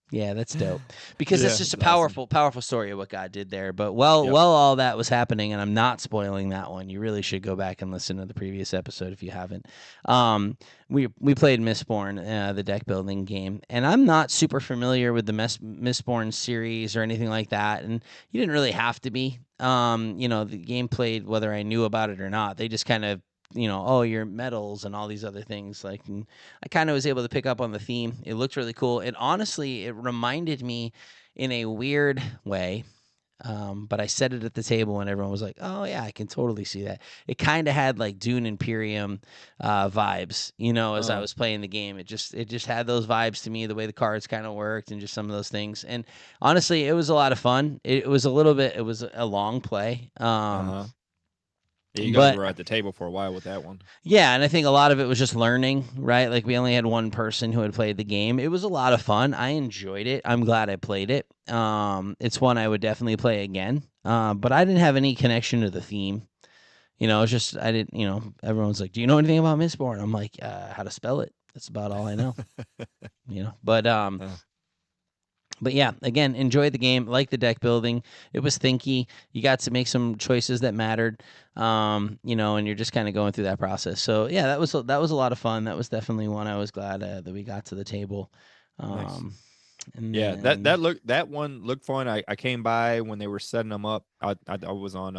yeah, that's dope. Because it's just a powerful, powerful story of what God did there. But while all that was happening, and I'm not spoiling that one, you really should go back and listen to the previous episode if you haven't. We played Mistborn, the deck building game, and I'm not super familiar with the Mistborn series or anything like that, and you didn't really have to be. The game played whether I knew about it or not. They just kind of your metals and all these other things. Like, and I kind of was able to pick up on the theme. It looked really cool. And honestly, it reminded me in a weird way. But I said it at the table and everyone was like, oh yeah, I can totally see that. It kind of had like Dune Imperium vibes, as I was playing the game. It just had those vibes to me, the way the cards kind of worked and just some of those things. And honestly, it was a lot of fun. It was a long play. Yeah, you guys were at the table for a while with that one. Yeah, and I think a lot of it was just learning, right? Like we only had one person who had played the game. It was a lot of fun. I enjoyed it. I'm glad I played it. It's one I would definitely play again. But I didn't have any connection to the theme. It's just I didn't. Everyone's like, "Do you know anything about Mistborn?" I'm like, "How to spell it." That's about all I know. But yeah, again, enjoyed the game, like the deck building. It was thinky. You got to make some choices that mattered, and you're just kind of going through that process. So yeah, that was a lot of fun. That was definitely one I was glad that we got to the table. Nice. And yeah, then, that one looked fun. I came by when they were setting them up. I was on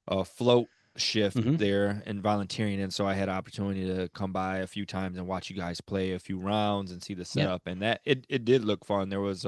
a float shift Hmm. there and volunteering, and so I had opportunity to come by a few times and watch you guys play a few rounds and see the Yep. setup, and that it did look fun. There was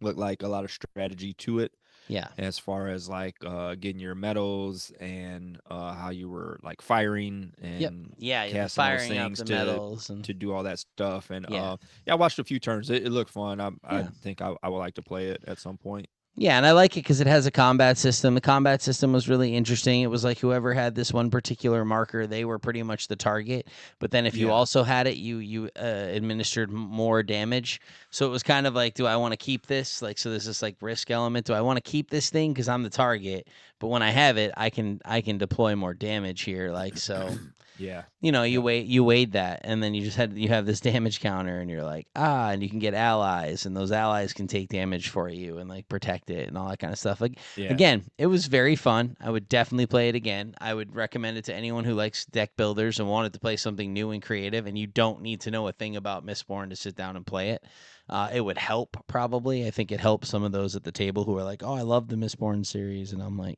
looked like a lot of strategy to it Yeah. as far as like getting your medals and how you were like firing Yep. and Yeah. Yeah. The casting those firing up things the medals and to do all that stuff. And yeah. yeah, I watched a few turns. It looked fun. I Yeah. think I would like to play it at some point. Yeah, and I like it because it has a combat system. The combat system was really interesting. It was like whoever had this one particular marker, they were pretty much the target. But then if you Yeah. also had it, you administered more damage. So it was kind of like, do I want to keep this? Like, so there's this like risk element. Do I want to keep this thing because I'm the target? But when I have it, I can deploy more damage here. Like so. Yeah. You Yep. weighed that, and then you have this damage counter, and you're like, and you can get allies, and those allies can take damage for you and like protect it and all that kind of stuff. Like Yeah. again, it was very fun. I would definitely play it again. I would recommend it to anyone who likes deck builders and wanted to play something new and creative, and you don't need to know a thing about Mistborn to sit down and play it. It would help probably. I think it helps some of those at the table who are like, oh, I love the Mistborn series, and I'm like,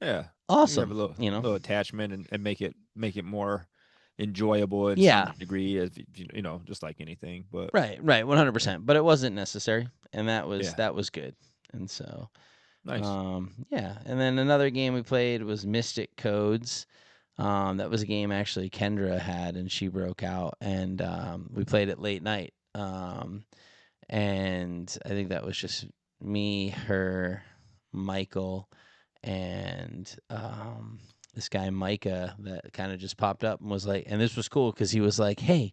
Yeah. You have a awesome, little attachment and make it more enjoyable in some Yeah. degree, as just like anything. But Right, yeah, 100%. But it wasn't necessary, and yeah, that was good. And so, nice. yeah. And then another game we played was Mystic Codes. That was a game actually Kendra had, and she broke out, and we played it late night. And I think that was just me, her, Michael, and this guy Micah that kind of just popped up and was like, and this was cool because he was like, "Hey,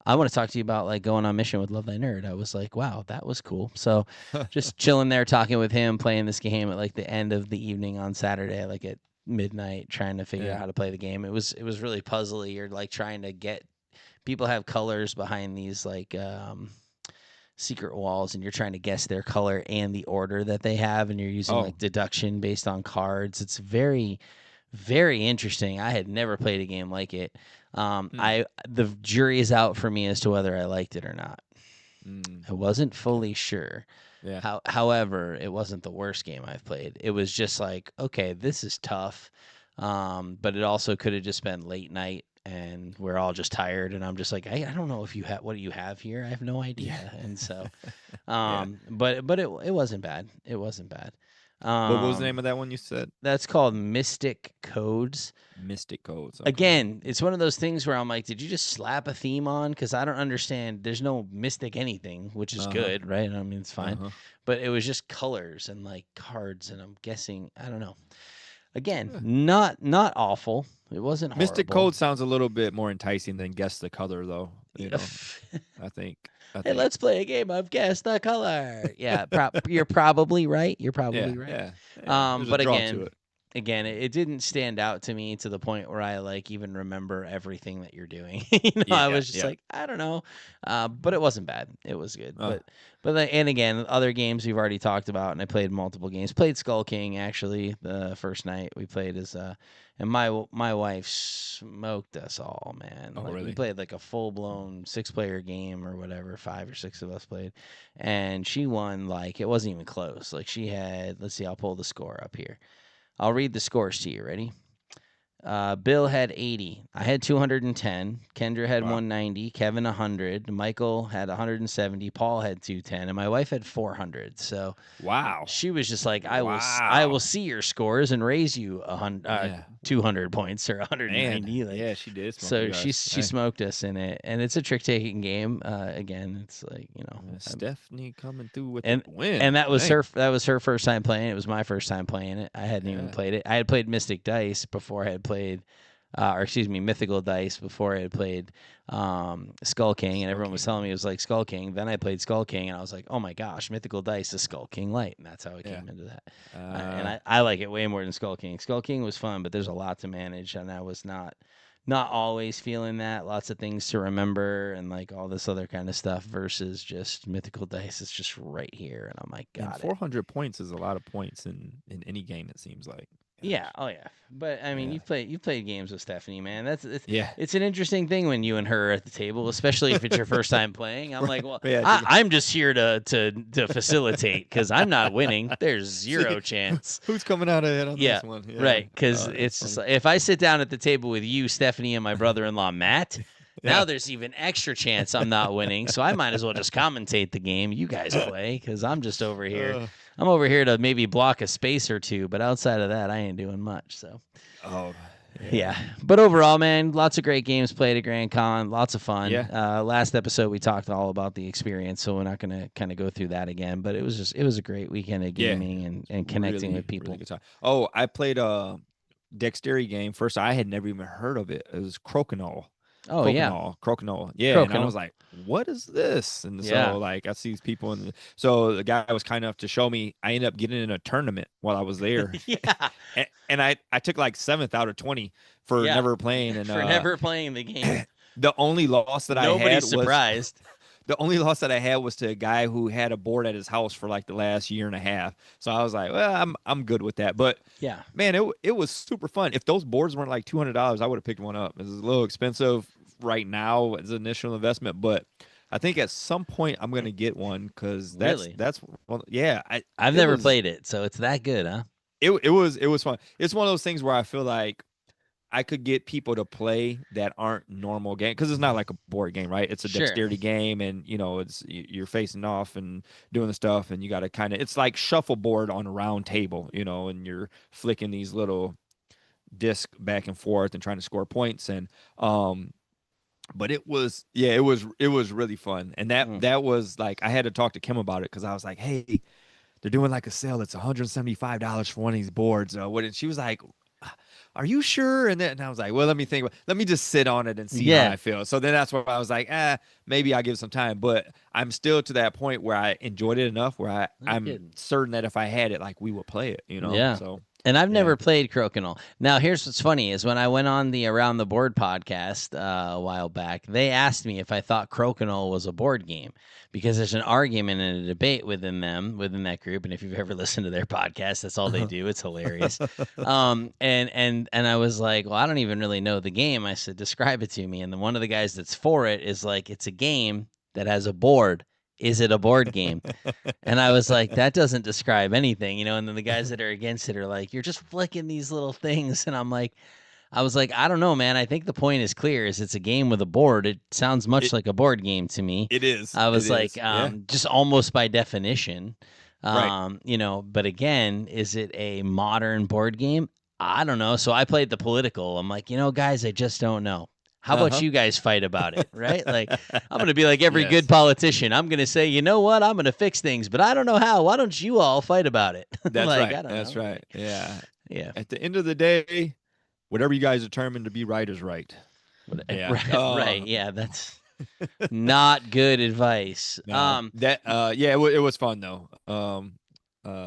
I want to talk to you about like going on mission with Love Thy Nerd." I was like, wow, that was cool. So just chilling there, talking with him, playing this game at like the end of the evening on Saturday, like at midnight, trying to figure out Yeah. how to play the game. It was really puzzly. You're like trying to get people have colors behind these like secret walls, and you're trying to guess their color and the order that they have, and you're using Oh. like deduction based on cards. It's very, very interesting. I had never played a game like it. Hmm. I The jury is out for me as to whether I liked it or not. Mm. I wasn't Okay. fully sure. Yeah. However, it wasn't the worst game I've played. It was just like, okay, this is tough. But it also could have just been late night and we're all just tired. And I'm just like, I don't know if you have, what do you have here? I have no Yeah. idea. And so, Yeah. but it wasn't bad. It wasn't bad. What was the name of that one you said? That's called Mystic Codes. Mystic Codes. Okay. Again, it's one of those things where I'm like, did you just slap a theme on? Because I don't understand. There's no mystic anything, which is Uh-huh. good, right? I mean, it's fine. Uh-huh. But it was just colors and like cards, and I'm guessing, I don't know. Again, Yeah. not awful. It wasn't Mystic horrible. Code sounds a little bit more enticing than Guess the Color, though. I think. I Hey, think. let's play a game of guess the color. Yeah, you're probably right. You're Yeah. probably right. Yeah. Yeah. There's a But draw to again, it. it didn't stand out to me to the point where I like even remember everything that you're doing. I Yeah. was just Yeah. like, I don't know. But it wasn't bad. It was good. Uh, And again, other games we've already talked about, and I played multiple games. Played Skull King actually the first night we played as and my wife smoked us all, man. oh, Like we really? played like a full blown 6-player game or whatever, 5 or 6 of us played, and she won like it wasn't even close. Like she had, let's see, I'll pull the score up here. I'll read the scores to you. Ready? Bill had 80. I had 210. Kendra had Wow. 190. Kevin 100. Michael had 170. Paul had 210, and my wife had 400. So Wow. she was just like, I will Wow. see your scores and raise you Yeah. 200 points or Man. 190. Like, Yeah, she did smoke you so guys. she Hey. smoked us in it, and it's a trick taking game. Again, it's like Stephanie coming through with and the win. and that was Dang. her first time playing it. It was my first time playing it. I hadn't even Yeah. played it. I had played Mystic Dice before I had played or excuse me, Mythical Dice before I had played Skull King, and Skull everyone was King, telling yeah. me it was like Skull King. Then I played Skull King, and I was like, oh my gosh, Mythical Dice is Skull King Light, and that's how I Yeah. came into that. And Uh, I like it way more than Skull King. Skull King was fun, but there's a lot to manage, and I was not always feeling that. Lots of things to remember, and like all this other kind of stuff versus just Mythical Dice. It's just right here, and I'm like, and got it. 400 points is a lot of points in any game, it seems like. Yeah. Oh yeah. But I mean, Yeah. you've played games with Stephanie, man. Yeah. It's an interesting thing when you and her are at the table, especially if it's your first time playing. I'm like, well, Yeah. I'm just here to facilitate because I'm not winning. There's See, zero chance. who's coming out ahead on Yeah. this one? Yeah. Right. Because Oh, that's it's just funny. like, if I sit down at the table with you, Stephanie, and my brother-in-law Matt. Yeah. Now there's even extra chance I'm not winning, so I might as well just commentate the game. You guys play because I'm just over here. Uh, I'm over here to maybe block a space or two, but outside of that, I ain't doing much. So, oh. yeah. But overall, man, lots of great games played at GrandCon. Lots of fun. Yeah. Last episode, we talked all about the experience, so we're not going to kind of go through that again. But it was a great weekend of Yeah. gaming and connecting Really, with people. really good time. Oh, I played a dexterity game. First, I had never even heard of it. It was Crokinole. Oh, yeah. Crokinole. Yeah. And I Crokinole. was like, what is this? And Yeah. so like I see these people so the guy was kind enough to show me. I ended up getting in a tournament while I was there. Yeah. And I took like 7th out of 20 for Yeah. never playing. And For never playing the game. the only loss that I had Nobody's was surprised. the only loss that I had was to a guy who had a board at his house for like the last year and a half. So I was like, well, I'm good with that. But Yeah. man, it was super fun. If those boards weren't like $200, I would have picked one up. It's a little expensive right now as an initial investment, but I think at some point I'm gonna get one because that's well, yeah. I've never played it, so it's that good, huh? It was fun. It's one of those things where I feel like I could get people to play that aren't normal game because it's not like a board game, right? It's a Sure. dexterity game, and it's you're facing off and doing the stuff, and you got to it's like shuffleboard on a round table, and you're flicking these little disc back and forth and trying to score points, and but it was really fun, and that was like I had to talk to Kim about it because I was like, hey, they're doing like a sale. It's $175 for one of these boards. And she was like, are you sure? And I was like, well, let me think. Let me just sit on it and see how I feel. So then that's why I was like, maybe I'll give it some time. But I'm still to that point where I enjoyed it enough where I'm certain that if I had it, like we would play it, Yeah. So. And I've never played Crokinole. Now, here's what's funny is when I went on the Around the Board podcast a while back, they asked me if I thought Crokinole was a board game because there's an argument and a debate within that group. And if you've ever listened to their podcast, that's all they do. It's hilarious. And I was like, well, I don't even really know the game. I said, describe it to me. And then one of the guys that's for it is like, it's a game that has a board. Is it a board game? And I was like, that doesn't describe anything, and then the guys that are against it are like, you're just flicking these little things. And I was like, I don't know, man. I think the point is clear is it's a game with a board. It sounds much like a board game to me. It is. I was like, just almost by definition, right. But again, is it a modern board game? I don't know. So I played the political. I'm like, guys, I just don't know. How about you guys fight about it, right? Like, I'm going to be like every good politician. I'm going to say, you know what? I'm going to fix things, but I don't know how. Why don't you all fight about it? That's like, right. That's know. right. Yeah. Yeah. At the end of the day, whatever you guys determine to be right is right. Yeah. Right. Yeah. That's not good advice. No, it was fun though.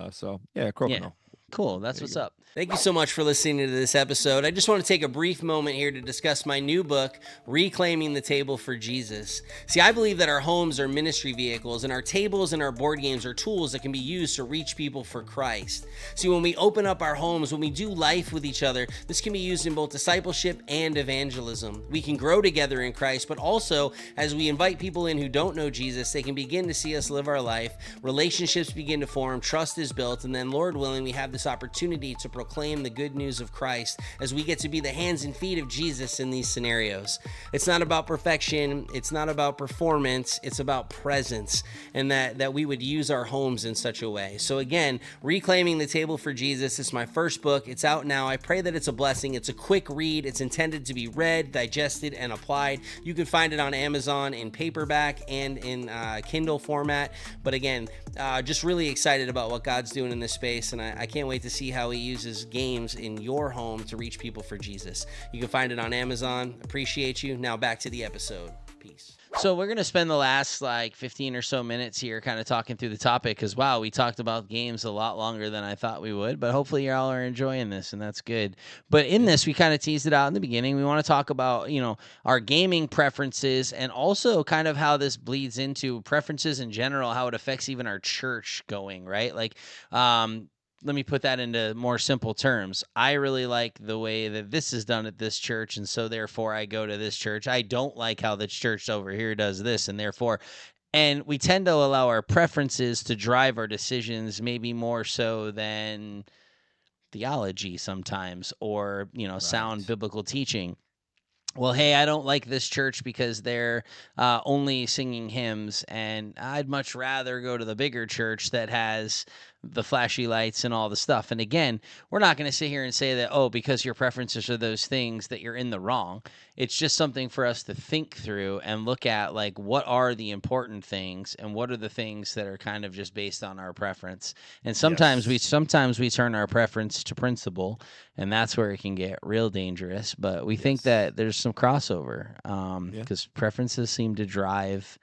So yeah, Crokinole. Yeah. Cool. That's what's up. Thank you so much for listening to this episode. I just want to take a brief moment here to discuss my new book, Reclaiming the Table for Jesus. See, I believe that our homes are ministry vehicles, and our tables and our board games are tools that can be used to reach people for Christ. See, when we open up our homes, when we do life with each other, this can be used in both discipleship and evangelism. We can grow together in Christ, but also as we invite people in who don't know Jesus, they can begin to see us live our life, relationships begin to form, trust is built, and then, Lord willing, we have this opportunity to proclaim the good news of Christ as we get to be the hands and feet of Jesus in these scenarios. It's not about perfection. It's not about performance. It's about presence, and that we would use our homes in such a way. So again, Reclaiming the Table for Jesus is my first book. It's out now. I pray that it's a blessing. It's a quick read. It's intended to be read, digested, and applied. You can find it on Amazon in paperback and in Kindle format. But again, just really excited about what God's doing in this space, and I can't wait to see how he uses games in your home to reach people for Jesus. You can find it on Amazon. Appreciate you. Now back to the episode. Peace. So we're going to spend the last 15 or so minutes here kind of talking through the topic because, wow, we talked about games a lot longer than I thought we would, but hopefully y'all are enjoying this, and that's good. But in this, we kind of teased it out in the beginning. We want to talk about, our gaming preferences and also kind of how this bleeds into preferences in general, how it affects even our church going, right? let me put that into more simple terms. I really like the way that this is done at this church, and so therefore I go to this church. I don't like how the church over here does this, and therefore, and we tend to allow our preferences to drive our decisions, maybe more so than theology sometimes, or sound Right. biblical teaching. Well, hey, I don't like this church because they're only singing hymns, and I'd much rather go to the bigger church that has the flashy lights and all the stuff. And again, we're not going to sit here and say that, oh, because your preferences are those things that you're in the wrong. It's just something for us to think through and look at, like, what are the important things and what are the things that are kind of just based on our preference. And Yes. sometimes we turn our preference to principle, and that's where it can get real dangerous. But we think Yes. that there's some crossover Yeah. because preferences seem to drive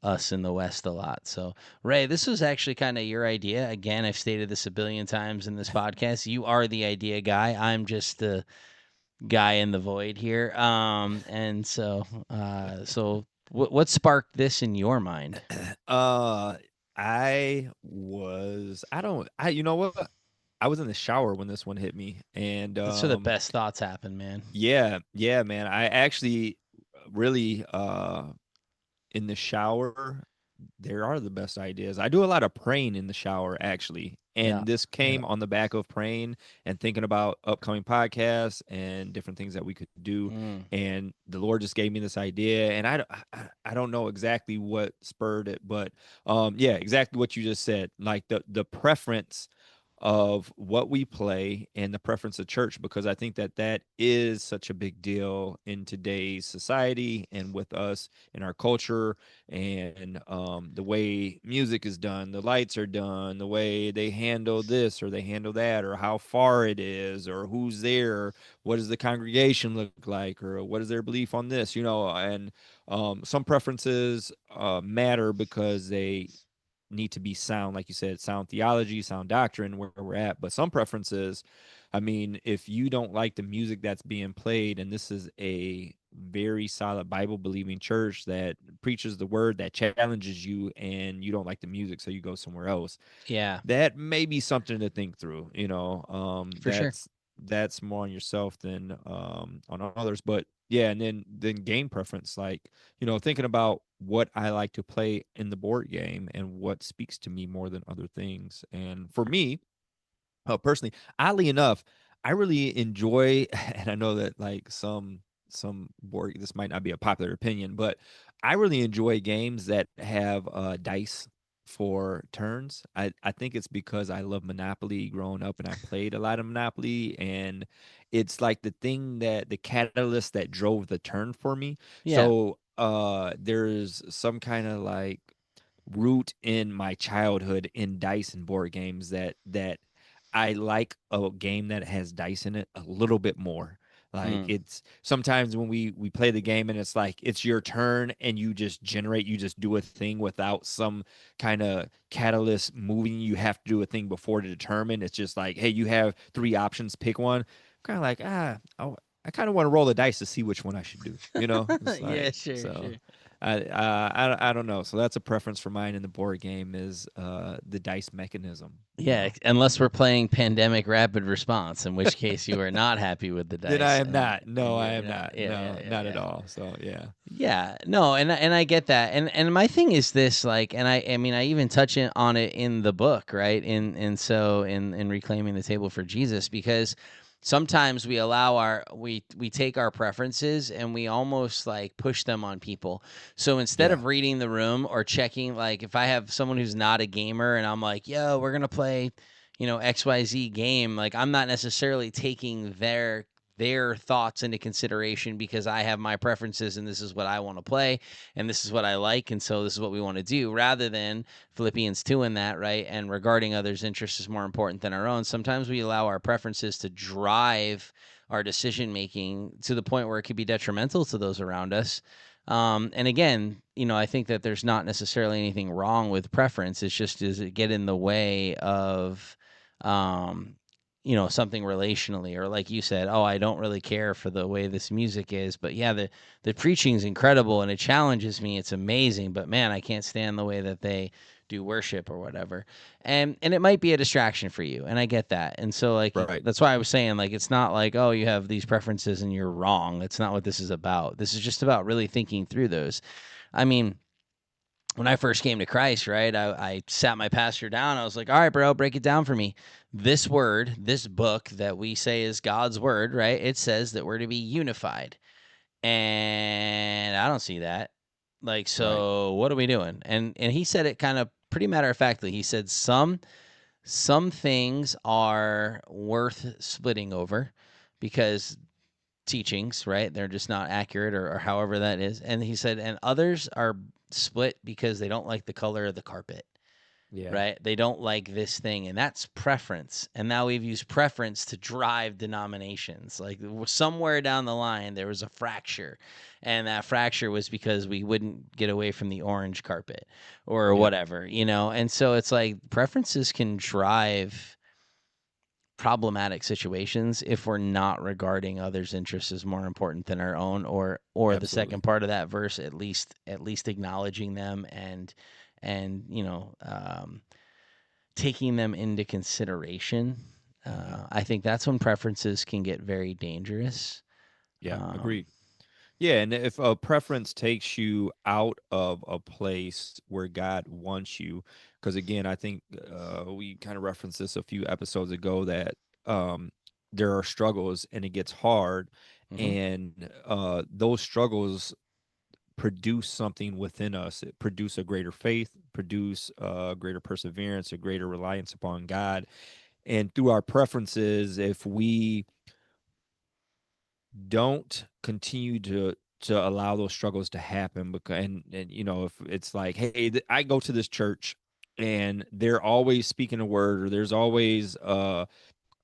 us in the West a lot. So, Ray, this was actually kind of your idea. Again, I've stated this a billion times in this podcast. You are the idea guy. I'm just the guy in the void here. And so, what sparked this in your mind? Uh, I don't, you know what? I was in the shower when this one hit me. And, That's where the best thoughts happen, man. yeah, man. I actually really, in the shower, there are the best ideas. I do a lot of praying in the shower, actually. Yeah. And this Yeah. came on the back of praying and thinking about upcoming podcasts and different things that we could do. Mm. And the Lord just gave me this idea. And I don't know exactly what spurred it, but yeah, exactly what you just said. Like the preference of what we play and the preference of church, because I think that that is such a big deal in today's society and with us in our culture, and the way music is done, the lights are done, the way they handle this or they handle that, or how far it is, or who's there, what does the congregation look like, or what is their belief on this, and some preferences matter because they need to be sound, like you said, sound theology, sound doctrine, where we're at. But some preferences, I mean, if you don't like the music that's being played, and this is a very solid Bible believing church that preaches the word, that challenges you, and you don't like the music, so you go somewhere else, Yeah, that may be something to think through. for sure. That's more on yourself than on others. But yeah, and then game preference, like, thinking about what I like to play in the board game and what speaks to me more than other things. And for me, personally, oddly enough, I really enjoy, and I know that like some board, this might not be a popular opinion, but I really enjoy games that have dice for turns. I think it's because I love Monopoly growing up, and I played a lot of Monopoly, and it's like the catalyst that drove the turn for me. Yeah. So there's some kind of like root in my childhood in dice and board games that I like a game that has dice in it a little bit more. Like, Mm. it's sometimes when we play the game and it's like it's your turn and you just do a thing without some kind of catalyst moving. You have to do a thing before to determine. It's just like, hey, you have three options, pick one. Kind of like, I kind of want to roll the dice to see which one I should do. It's Yeah, like, sure, so. sure. I don't know. So that's a preference for mine in the board game, is the dice mechanism. Yeah, unless we're playing Pandemic Rapid Response, in which case you are not happy with the Then I dice, am not. and No, I you're am not. not. Yeah, No, yeah, yeah, not at yeah. all. So yeah. Yeah, no, and I get that, and my thing is this, like, and I mean, I even touch on it in the book, right? In Reclaiming the Table for Jesus, because sometimes we allow we take our preferences and we almost like push them on people. So instead Yeah. of reading the room or checking, like, if I have someone who's not a gamer and I'm like, yo, we're gonna play, XYZ game, like, I'm not necessarily taking their thoughts into consideration because I have my preferences and this is what I want to play and this is what I like, and so this is what we want to do, rather than Philippians 2 in that, right? And regarding others' interests is more important than our own. Sometimes we allow our preferences to drive our decision making to the point where it could be detrimental to those around us. And again, I think that there's not necessarily anything wrong with preference. It's just, does it get in the way of um, something relationally, or like you said, oh, I don't really care for the way this music is, but yeah, the preaching is incredible and it challenges me. It's amazing, but man, I can't stand the way that they do worship or whatever. And it might be a distraction for you, and I get that. And so like Right. that's why I was saying, like, it's not like, oh, you have these preferences and you're wrong. It's not what this is about. This is just about really thinking through those. I mean, when I first came to Christ, right, I sat my pastor down. I was like, all right, bro, break it down for me. This word, this book that we say is God's word, right? It says that we're to be unified. And I don't see that. Like, Right. so what are we doing? And he said it kind of pretty matter of factly. He said some things are worth splitting over because teachings, right? They're just not accurate, or however that is. And he said, and others are split because they don't like the color of the carpet, Yeah. right? They don't like this thing, and that's preference. And now we've used preference to drive denominations. Like somewhere down the line, there was a fracture, and that fracture was because we wouldn't get away from the orange carpet or Yep. whatever, you know? And so it's like preferences can drive problematic situations if we're not regarding others' interests as more important than our own, or the Absolutely. second part of that verse, at least acknowledging them and taking them into consideration. Hmm. I think that's when preferences can get very dangerous. Yeah. Um, Agreed. Yeah, and if a preference takes you out of a place where God wants you, because again, I think we kind of referenced this a few episodes ago that um, there are struggles and it gets hard, mhm. and those struggles produce something within us. It produce a greater faith, produce greater perseverance, a greater reliance upon God, and through our preferences, if we don't continue to allow those struggles to happen, because and you know, if it's like, hey, I go to this church and they're always speaking a word, or there's always a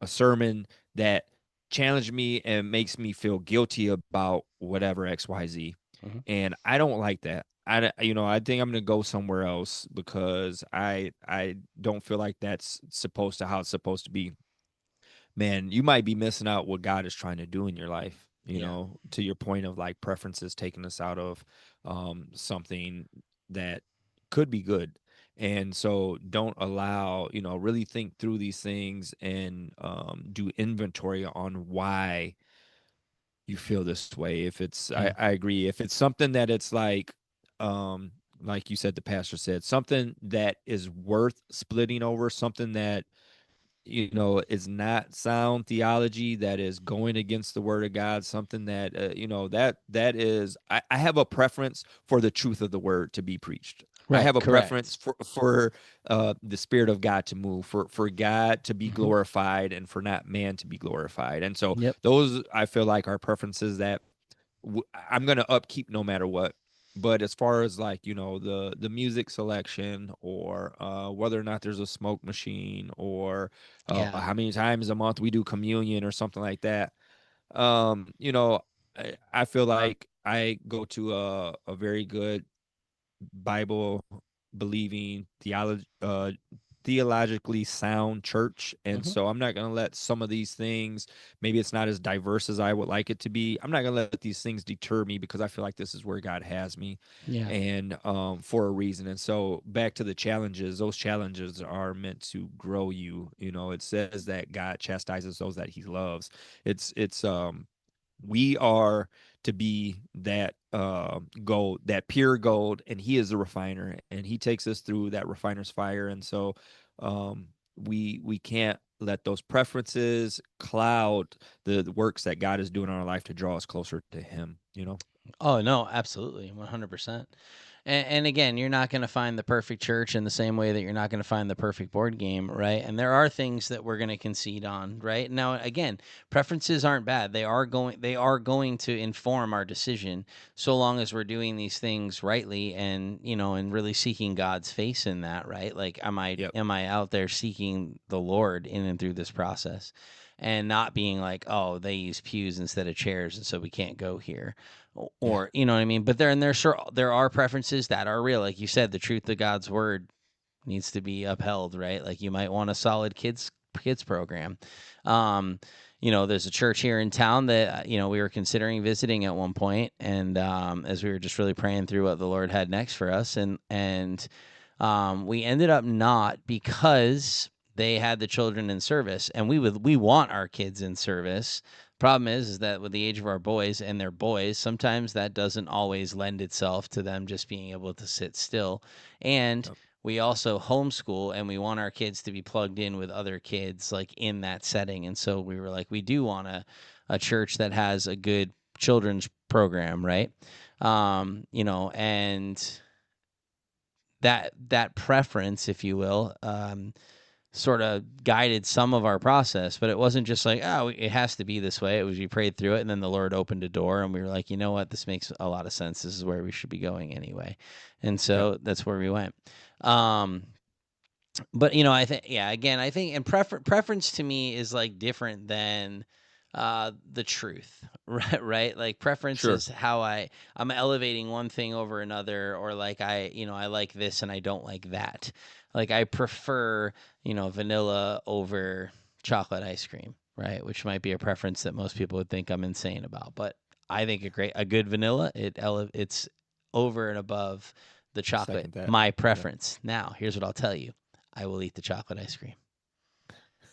sermon that challenged me and makes me feel guilty about whatever XYZ, Mhm. and I don't like that. You know, I think I'm gonna go somewhere else because I don't feel like that's supposed to how it's supposed to be. Man, you might be missing out what God is trying to do in your life. You Yeah. know, to your point of like preferences taking us out of something that could be good. And so don't allow, you know, really think through these things and do inventory on why you feel this way. If it's, Yeah. I agree. If it's something that it's like you said, the pastor said, something that is worth splitting over, something that you know is not sound theology, that is going against the word of God, something that you know that is I have a preference for the truth of the word to be preached. I Right. have a Correct. preference for the spirit of God to move, for God to be Mhm. glorified, and for not man to be glorified. And so Yep. those I feel like are preferences that I'm gonna upkeep no matter what. But as far as like you know the music selection, or whether or not there's a smoke machine, or Yeah. how many times a month we do communion or something like that, you know, I feel like I go to a very good Bible believing theologically sound church, and Mhm. so I'm not going to let some of these things, maybe it's not as diverse as I would like it to be, I'm not going to let these things deter me, because I feel like this is where God has me, Yeah. and for a reason. And so back to the challenges, those challenges are meant to grow you. You know, it says that God chastises those that he loves. It's we are to be that gold, that pure gold, and he is the refiner, and he takes us through that refiner's fire. And so um, we can't let those preferences cloud the works that God is doing in our life to draw us closer to him, you know. Oh no, absolutely, 100%. And again, you're not going to find the perfect church in the same way that you're not going to find the perfect board game, right? And there are things that we're going to concede on, right? Now, again, preferences aren't bad. They are going to inform our decision, so long as we're doing these things rightly, and and really seeking God's face in that, right? Like, am I Yep. am I out there seeking the Lord in and through this process, and not being like, oh, they use pews instead of chairs, and so we can't go here, Yeah. or you know what I mean. But there are preferences that are real, like you said. The truth of God's word needs to be upheld, right? Like, you might want a solid kids program. Um, there's a church here in town that we were considering visiting at one point, and as we were just really praying through what the Lord had next for us, and We ended up not, because they had the children in service, and we want our kids in service. Problem is that with the age of our boys, and they're boys, sometimes that doesn't always lend itself to them just being able to sit still. And Yep. we also homeschool, and we want our kids to be plugged in with other kids like in that setting. And so we were like, we do want a church that has a good children's program, right? And that preference, if you will, sort of guided some of our process. But it wasn't just like, oh, it has to be this way. It was, we prayed through it, and then the Lord opened a door, and we were like, you know what, this makes a lot of sense. This is where we should be going anyway. And so that's where we went. But I think, again, I think, and preference to me is like different than the truth, right? Like preference Sure. is how I'm elevating one thing over another, or like I like this and I don't like that. Like I prefer vanilla over chocolate ice cream, right? Which might be a preference that most people would think I'm insane about, but I think a good vanilla, it's over and above the chocolate. Second that. My Yep. preference. Now, here's what I'll tell you. I will eat the chocolate ice cream.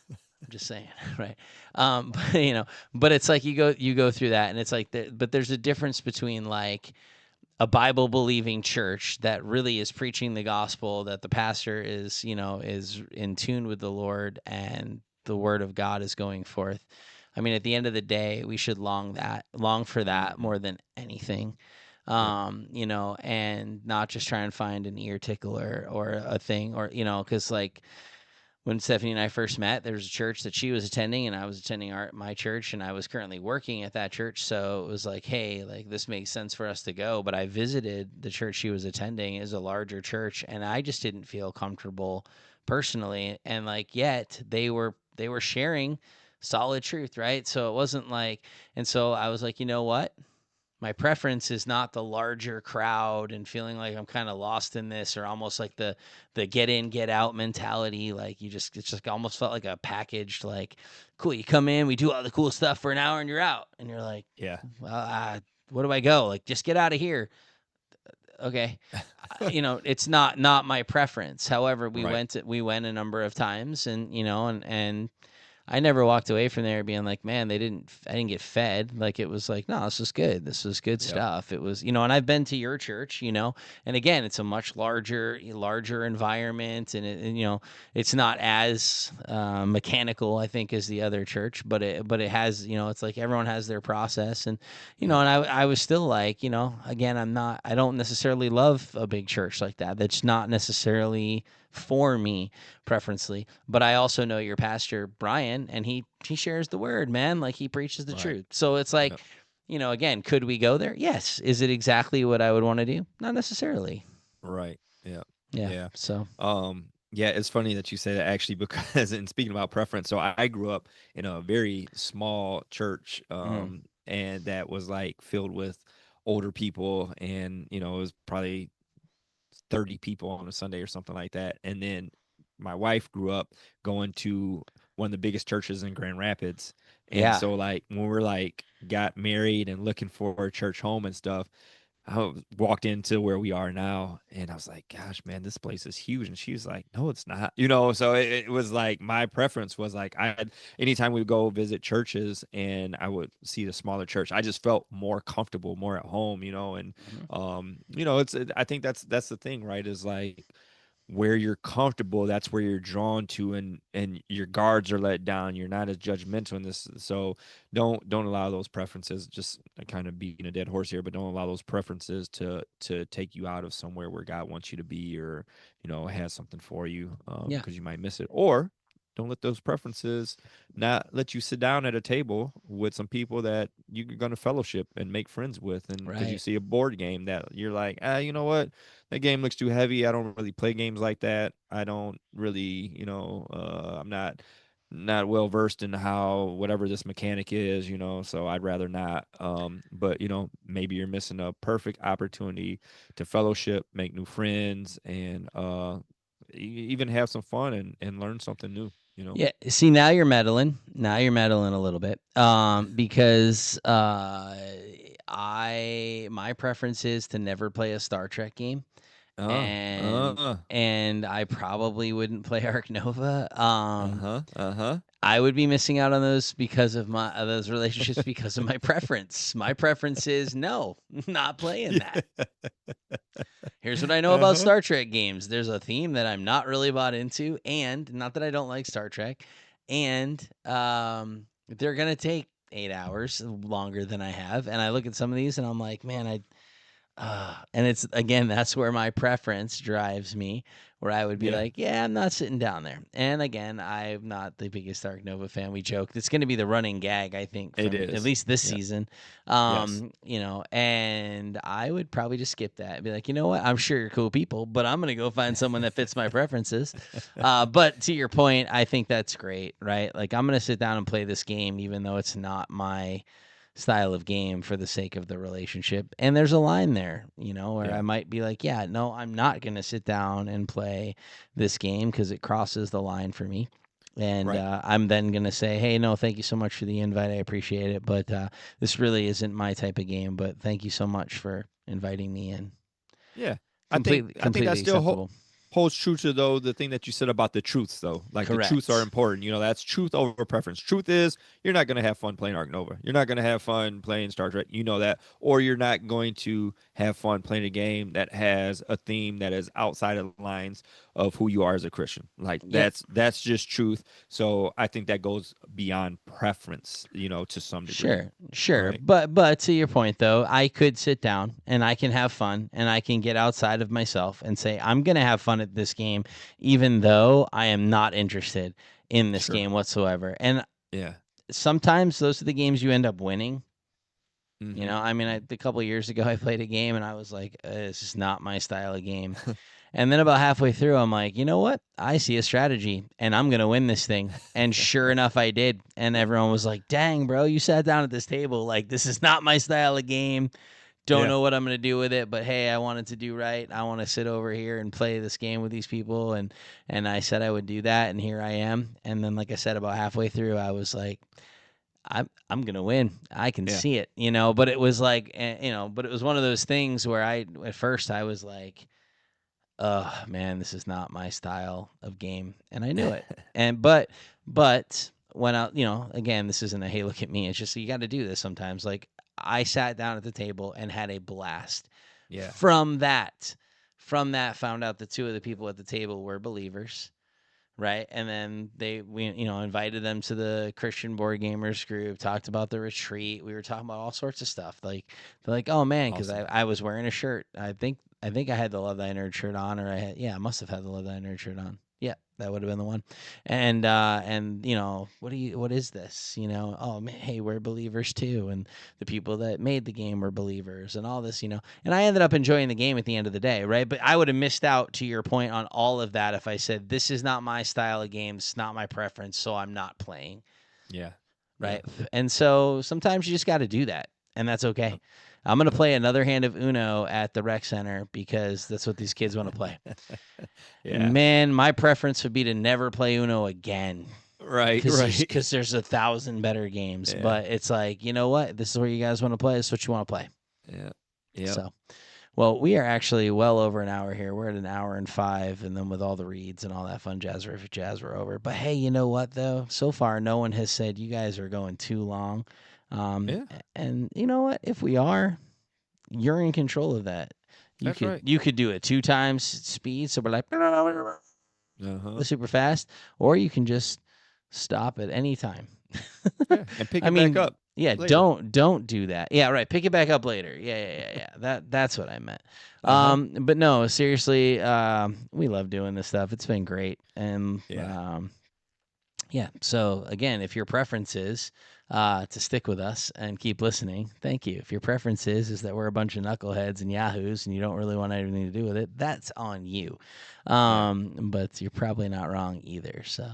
I'm just saying, right? But it's like you go through that, and it's like, but there's a difference between like a Bible believing church that really is preaching the gospel, that the pastor is in tune with the Lord, and the word of God is going forth. I mean, at the end of the day, we should long for that more than anything. And not just try and find an ear tickler or a thing, or because like when Stephanie and I first met, there was a church that she was attending, and I was attending my church, and I was currently working at that church. So it was like, hey, like this makes sense for us to go. But I visited the church she was attending. Is a larger church, and I just didn't feel comfortable personally. And like, yet they were sharing solid truth, right? So it wasn't like, and so I was like, you know what? My preference is not the larger crowd and feeling like I'm kind of lost in this, or almost like the get in, get out mentality. Like it's just almost felt like a packaged, like, cool, you come in, we do all the cool stuff for an hour and you're out. And you're like, Yeah. well, where do I go? Like, just get out of here. Okay. It's not my preference. However, we Right. went a number of times, and, and I never walked away from there being like, man, I didn't get fed. Like, it was like, no, this is good. This was good stuff. It was, and I've been to your church, and again, it's a much larger environment, and it's not as mechanical, I think, as the other church, but it has, it's like everyone has their process, and, and I was still like, again, I don't necessarily love a big church like that. That's not necessarily for me preferentially, but I also know your pastor Brian, and he shares the word, man. Like, he preaches the truth. So it's like, again, could we go there? Yes. Is it exactly what I would want to do? Not necessarily. Right. Yeah. Yeah. So Yeah, it's funny that you say that, actually, because in speaking about preference, so I grew up in a very small church, and that was like filled with older people, and it was probably 30 people on a Sunday or something like that. And then my wife grew up going to one of the biggest churches in Grand Rapids. And yeah. so like when we're like got married and looking for a church home and stuff, I walked into where we are now, and I was like, gosh, man, this place is huge. And she was like, no, it's not, so it was like, my preference was like, anytime we would go visit churches and I would see the smaller church, I just felt more comfortable, more at home, and, I think that's the thing, right? Is like, where you're comfortable, that's where you're drawn to, and your guards are let down. You're not as judgmental in this. So don't allow those preferences, just kind of beating a dead horse here, but don't allow those preferences to take you out of somewhere where God wants you to be, or has something for you, because you might miss it. Or don't let those preferences not let you sit down at a table with some people that you're going to fellowship and make friends with. And because you Right. see a board game that you're like, you know what, that game looks too heavy. I don't really play games like that. I don't really, I'm not well versed in how whatever this mechanic is, so I'd rather not. But maybe you're missing a perfect opportunity to fellowship, make new friends, and even have some fun and learn something new. Yeah. See, now you're meddling. Now you're meddling a little bit. Because my preference is to never play a Star Trek game. and and I probably wouldn't play Arc Nova. I would be missing out on those because of those relationships because of my preference. My preference is no, not playing that. Here's what I know about Star Trek games. There's a theme that I'm not really bought into, and not that I don't like Star Trek, and they're gonna take 8 hours longer than I have. And I look at some of these and I'm like, man, and it's again, that's where my preference drives me, where I would be like, yeah, I'm not sitting down there. And again, I'm not the biggest Arc Nova fan. We joke it's going to be the running gag, I think, from at least this season. You know, and I would probably just skip that and be like, you know what, I'm sure you're cool people, but I'm going to go find someone that fits my preferences. But to your point, I think that's great, right? Like, I'm going to sit down and play this game, even though it's not my style of game, for the sake of the relationship. And there's a line there, you know, where I might be like, yeah, no, I'm not going to sit down and play this game because it crosses the line for me. And I'm then going to say, hey, no, thank you so much for the invite. I appreciate it. But this really isn't my type of game. But thank you so much for inviting me in. Yeah. I think that still holds true to, though, the thing that you said about the truths, though. Like, the truths are important. You know, that's truth over preference. Truth is, you're not going to have fun playing Arc Nova. You're not going to have fun playing Star Trek. You know that. Or you're not going to have fun playing a game that has a theme that is outside of the lines of who you are as a Christian. Like, that's just truth. So I think that goes beyond preference, you know, to some degree. Sure. Right? But to your point, though, I could sit down and I can have fun and I can get outside of myself and say, I'm going to have fun at this game, even though I am not interested in this game whatsoever. And sometimes those are the games you end up winning. You know, I mean, a couple of years ago, I played a game and I was like, this is not my style of game. And then about halfway through, I'm like, you know what? I see a strategy and I'm going to win this thing. And sure enough, I did. And everyone was like, dang, bro, you sat down at this table. Like, this is not my style of game. Don't know what I'm going to do with it. But, hey, I wanted to do right. I want to sit over here and play this game with these people. And I said I would do that. And here I am. And then, like I said, about halfway through, I was like, I'm gonna win. I can see it, you know. But it was like, you know, but it was one of those things where at first I was like, oh man, this is not my style of game, and I knew it. And but when I, you know, again, this isn't a hey look at me. It's just you got to do this sometimes. Like, I sat down at the table and had a blast. From that, found out the two of the people at the table were believers. Right. And then we invited them to the Christian Board Gamers group, talked about the retreat. We were talking about all sorts of stuff. Like, they're like, oh man, because I was wearing a shirt. I think I had the Love Thy Nerd shirt on, or I must have had the Love Thy Nerd shirt on. Yeah, that would have been the one. And you know, what is this? You know, oh man, hey, we're believers too, and the people that made the game were believers, and all this, you know. And I ended up enjoying the game at the end of the day, right? But I would have missed out, to your point, on all of that if I said this is not my style of game, it's not my preference, so I'm not playing. Yeah. Right. Yeah. And so sometimes you just got to do that, and that's okay. Yep. I'm going to play another hand of Uno at the rec center because that's what these kids want to play. Man, my preference would be to never play Uno again. Right. Because there's 1,000 better games. Yeah. But it's like, you know what? This is where you guys want to play. This is what you want to play. Yeah. So, well, we are actually well over an hour here. We're at an hour and 5. And then with all the reads and all that fun jazz, we're over. But hey, you know what, though? So far, no one has said you guys are going too long. And you know what? If we are, you're in control of that. You could do it 2 times speed, so we're like super fast, or you can just stop at any time. And pick it back up. Yeah, later. Don't do that. Yeah, right. Pick it back up later. Yeah. That's what I meant. But no, seriously, we love doing this stuff. It's been great, and So again, if your preference is to stick with us and keep listening, thank you. If your preference is that we're a bunch of knuckleheads and yahoos and you don't really want anything to do with it, that's on you. But you're probably not wrong either. So,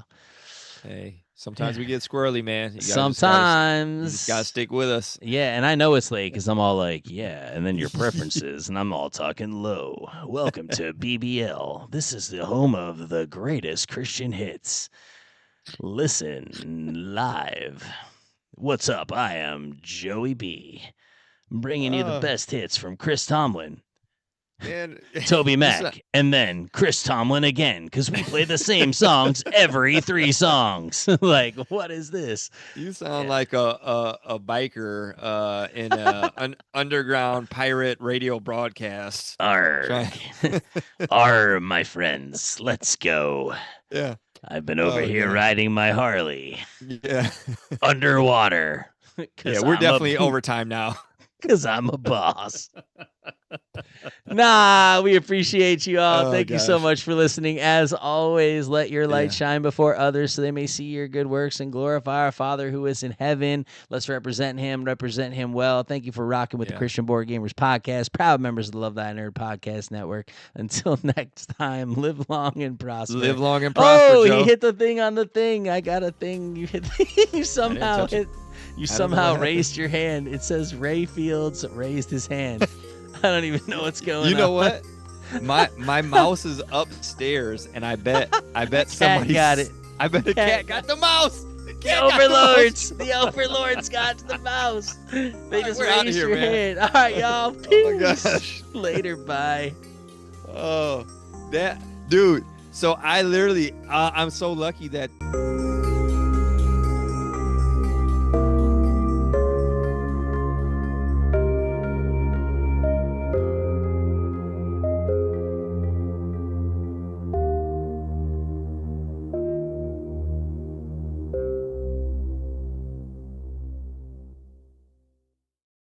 hey, sometimes we get squirrely, man. You just gotta stick with us. Yeah, and I know it's late because I'm all like, yeah, and then your preferences, and I'm all talking low. Welcome to BBL. This is the home of the greatest Christian hits. Listen live. What's up? I am Joey B, bringing you the best hits from Chris Tomlin Man, Toby you Mac, and then Chris Tomlin again, because we play the same songs every 3 songs. Like, what is this? You sound Yeah. like a biker in an underground pirate radio broadcast. Arr, arr, my friends, let's go. Yeah. I've been over Oh, here yeah. riding my Harley Yeah. underwater. Yeah, we're definitely over time now. Because I'm a boss. Nah, we appreciate you all. Oh, Thank you so gosh. much for listening. As always, let your light Yeah. shine before others so they may see your good works and glorify our Father who is in heaven. Let's represent him well. Thank you for rocking with the Yeah. Christian Board Gamers podcast. Proud members of the Love Thy Nerd podcast network. Until next time, live long and prosper. Live long and prosper, Oh, Joe. he hit the thing on the thing. I got a thing. You hit. You somehow touch it. hit. You I don't know somehow what raised your hand. It says Ray Fields raised his hand. I don't even know what's going on. You know what? My mouse is upstairs, and I bet somebody got it. I bet the cat got the mouse. The cat got overlords. The overlords got the mouse. They just we're outta raised here, your man. hand. All right, y'all. Peace. Oh my gosh. Later. Bye. Oh, that dude. So I literally, I'm so lucky that.